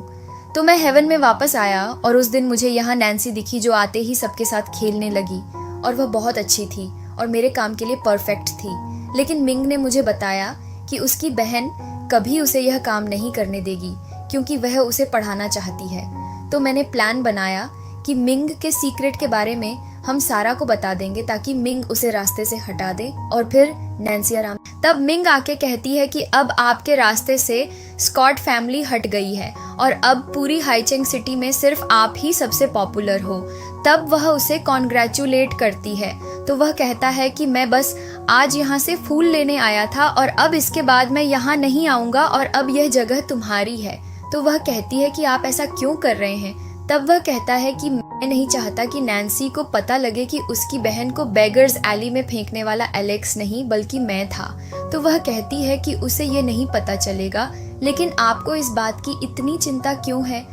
तो मैं हेवन में वापस आया और उस दिन मुझे यहाँ नैन्सी दिखी जो आते ही सबके साथ खेलने लगी, और वह बहुत अच्छी थी और मेरे काम के लिए परफेक्ट थी। लेकिन मिंग ने मुझे बताया कि उसकी बहन कभी उसे यह काम नहीं करने देगी क्योंकि वह उसे पढ़ाना चाहती है। तो मैंने प्लान बनाया कि मिंग के सीक्रेट के बारे में हम सारा को बता देंगे ताकि मिंग उसे रास्ते से हटा दे और फिर नैन्सी आराम। तब मिंग आके कहती है कि अब आपके रास्ते से स्कॉट फैमिली हट गई है और अब पूरी हाइचेंग सिटी में सिर्फ आप ही सबसे पॉपुलर हो। तब वह उसे कॉन्ग्रेचुलेट करती है। तो वह कहता है कि मैं बस आज यहाँ से फूल लेने आया था और अब इसके बाद मैं यहाँ नहीं आऊँगा और अब यह जगह तुम्हारी है। तो वह कहती है कि आप ऐसा क्यों कर रहे हैं। तब वह कहता है कि मैं नहीं चाहता कि नैन्सी को पता लगे कि उसकी बहन को बेगर्स एली में फेंकने वाला एलेक्स नहीं बल्कि मैं था। तो वह कहती है कि उसे ये नहीं पता चलेगा, लेकिन आपको इस बात की इतनी चिंता क्यों है,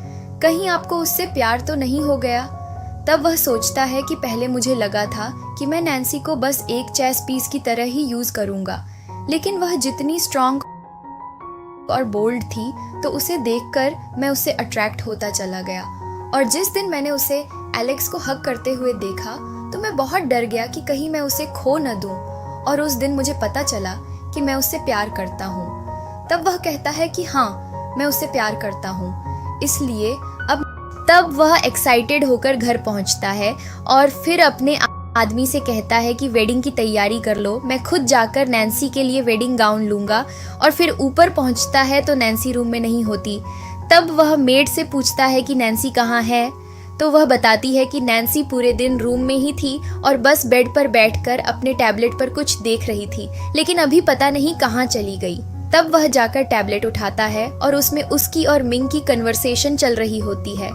कहीं आपको उससे प्यार तो नहीं हो गया। तब वह सोचता है कि पहले मुझे लगा था कि मैं नैन्सी को बस एक चेस पीस की तरह ही यूज करूंगा, लेकिन वह जितनी स्ट्रांग और बोल्ड थी तो उसे देखकर मैं उससे अट्रैक्ट होता चला गया। और जिस दिन मैंने उसे एलेक्स को हग करते हुए देखा तो मैं बहुत डर गया कि कहीं मैं उसे खो न दूं, और उस दिन मुझे पता चला कि मैं उससे प्यार करता हूँ। तब वह कहता है कि हाँ, मैं उससे प्यार करता हूँ। इसलिए तब वह एक्साइटेड होकर घर पहुँचता है और फिर अपने आदमी से कहता है कि वेडिंग की तैयारी कर लो, मैं खुद जाकर नैन्सी के लिए वेडिंग गाउन लूंगा। और फिर ऊपर पहुँचता है तो नैन्सी रूम में नहीं होती। तब वह मेड से पूछता है कि नैन्सी कहाँ है। तो वह बताती है कि नैन्सी पूरे दिन रूम में ही थी और बस बेड पर बैठकर अपने टैबलेट पर कुछ देख रही थी, लेकिन अभी पता नहीं कहाँ चली गई। तब वह जाकर टैबलेट उठाता है और उसमें उसकी और मिंग की कन्वर्सेशन चल रही होती है।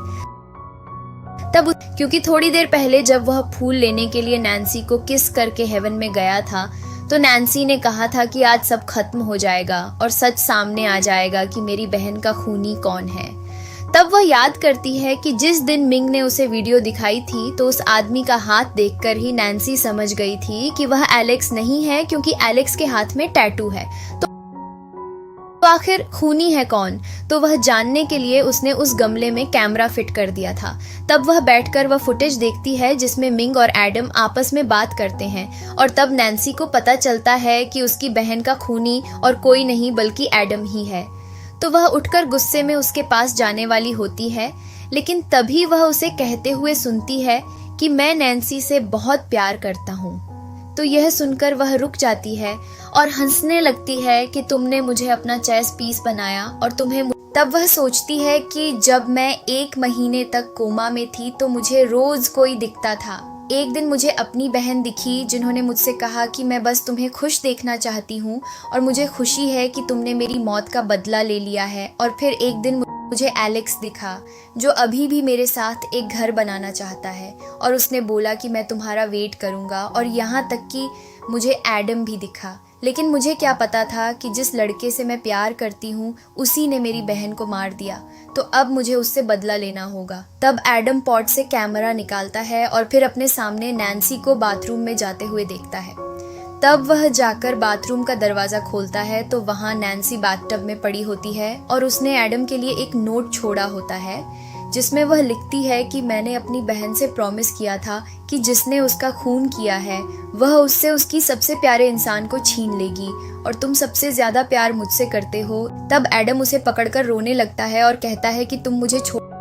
तब क्योंकि थोड़ी देर पहले जब वह फूल लेने के लिए नैन्सी को किस करके हेवन में गया था तो नैन्सी ने कहा था कि आज सब खत्म हो जाएगा और सच सामने आ जाएगा कि मेरी बहन का खूनी कौन है। तब वह याद करती है कि जिस दिन मिंग ने उसे वीडियो दिखाई थी तो उस आदमी का हाथ देखकर ही नैन्सी समझ गई थी कि वह एलेक्स नहीं है, क्योंकि एलेक्स के हाथ में टैटू है। तो आखिर खूनी है कौन? तो वह जानने के लिए उसने उस गमले में कैमरा फिट कर दिया था। तब वह बैठकर वह फुटेज देखती है जिसमें मिंग और एडम आपस में बात करते हैं, और तब नैन्सी को पता चलता है कि उसकी बहन का खूनी और कोई नहीं बल्कि एडम ही है। तो वह उठकर गुस्से में उसके पास जाने वाली होती है, लेकिन तभी वह उसे कहते हुए सुनती है कि मैं नैन्सी से बहुत प्यार करता हूँ। तो यह सुनकर वह रुक जाती है और हंसने लगती है कि तुमने मुझे अपना चेस पीस बनाया और तुम्हें। तब वह सोचती है कि जब मैं 1 महीने तक कोमा में थी तो मुझे रोज कोई दिखता था। एक दिन मुझे अपनी बहन दिखी जिन्होंने मुझसे कहा कि मैं बस तुम्हें खुश देखना चाहती हूँ और मुझे खुशी है कि तुमने मेरी मौत का बदला ले लिया है। और फिर एक दिन मुझे एलेक्स दिखा जो अभी भी मेरे साथ एक घर बनाना चाहता है, और उसने बोला कि मैं तुम्हारा वेट करूँगा। और यहाँ तक कि मुझे एडम भी दिखा, लेकिन मुझे क्या पता था कि जिस लड़के से मैं प्यार करती हूँ उसी ने मेरी बहन को मार दिया, तो अब मुझे उससे बदला लेना होगा। तब एडम पॉट से कैमरा निकालता है और फिर अपने सामने नैन्सी को बाथरूम में जाते हुए देखता है। तब वह जाकर बाथरूम का दरवाजा खोलता है तो वहाँ नैन्सी बाथटब में पड़ी होती है, और उसने एडम के लिए एक नोट छोड़ा होता है जिसमें वह लिखती है कि मैंने अपनी बहन से प्रॉमिस किया था कि जिसने उसका खून किया है वह उससे उसकी सबसे प्यारे इंसान को छीन लेगी, और तुम सबसे ज्यादा प्यार मुझसे करते हो। तब एडम उसे पकड़कर रोने लगता है और कहता है कि तुम मुझे छोड़कर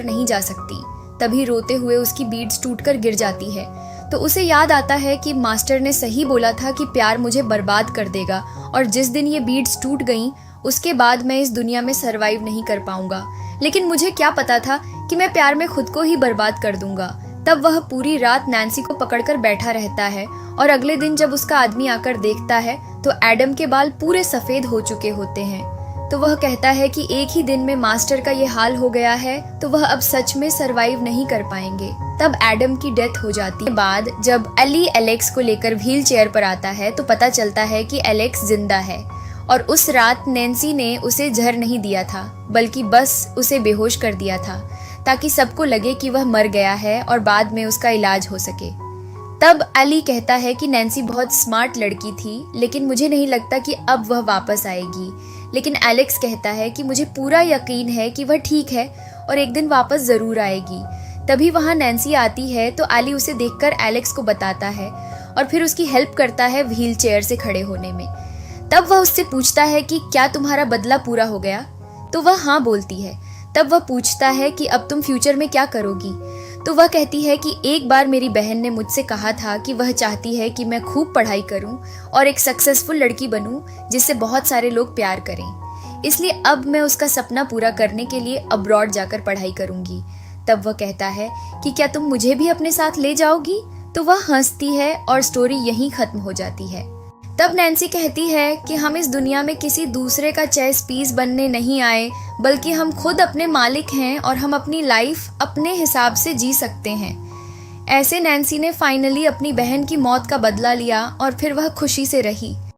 नहीं जा सकती। तभी रोते हुए उसकी बीड्स टूटकर गिर जाती है। तो उसे याद आता है कि मास्टर ने सही बोला था कि प्यार मुझे बर्बाद कर देगा, और जिस दिन ये बीड्स टूट गईं उसके बाद मैं इस दुनिया में सरवाइव नहीं कर पाऊंगा। लेकिन मुझे क्या पता था कि मैं प्यार में खुद को ही बर्बाद कर दूंगा। तब वह पूरी रात नैन्सी को पकड़कर बैठा रहता है, और अगले दिन जब उसका आदमी आकर देखता है तो एडम के बाल पूरे सफेद हो चुके होते हैं। तो वह कहता है कि एक ही दिन में मास्टर का ये हाल हो गया है तो वह अब सच में सरवाइव नहीं कर पाएंगे। तब एडम की डेथ हो जाती है। बाद जब एली एलेक्स को लेकर व्हील चेयर पर आता है तो पता चलता है कि एलेक्स जिंदा है, और उस रात नैन्सी ने उसे जहर नहीं दिया था बल्कि बस उसे बेहोश कर दिया था, ताकि सबको लगे कि वह मर गया है और बाद में उसका इलाज हो सके। तब एली कहता है कि नैन्सी बहुत स्मार्ट लड़की थी, लेकिन मुझे नहीं लगता कि अब वह वापस आएगी। लेकिन एलेक्स कहता है कि मुझे पूरा यकीन है कि वह ठीक है और एक दिन वापस जरूर आएगी। तभी वहाँ नैन्सी आती है तो एली उसे देखकर एलेक्स को बताता है और फिर उसकी हेल्प करता है व्हील चेयर से खड़े होने में। तब वह उससे पूछता है कि क्या तुम्हारा बदला पूरा हो गया? तो वह हाँ बोलती है। तब वह पूछता है कि अब तुम फ्यूचर में क्या करोगी? तो वह कहती है कि एक बार मेरी बहन ने मुझसे कहा था कि वह चाहती है कि मैं खूब पढ़ाई करूं और एक सक्सेसफुल लड़की बनूं जिससे बहुत सारे लोग प्यार करें, इसलिए अब मैं उसका सपना पूरा करने के लिए अब्रॉड जाकर पढ़ाई करूंगी। तब वह कहता है कि क्या तुम मुझे भी अपने साथ ले जाओगी? तो वह हंसती है और स्टोरी यहीं खत्म हो जाती है। तब नैन्सी कहती है कि हम इस दुनिया में किसी दूसरे का चेस पीस बनने नहीं आए, बल्कि हम खुद अपने मालिक हैं और हम अपनी लाइफ अपने हिसाब से जी सकते हैं। ऐसे नैन्सी ने फाइनली अपनी बहन की मौत का बदला लिया और फिर वह खुशी से रही।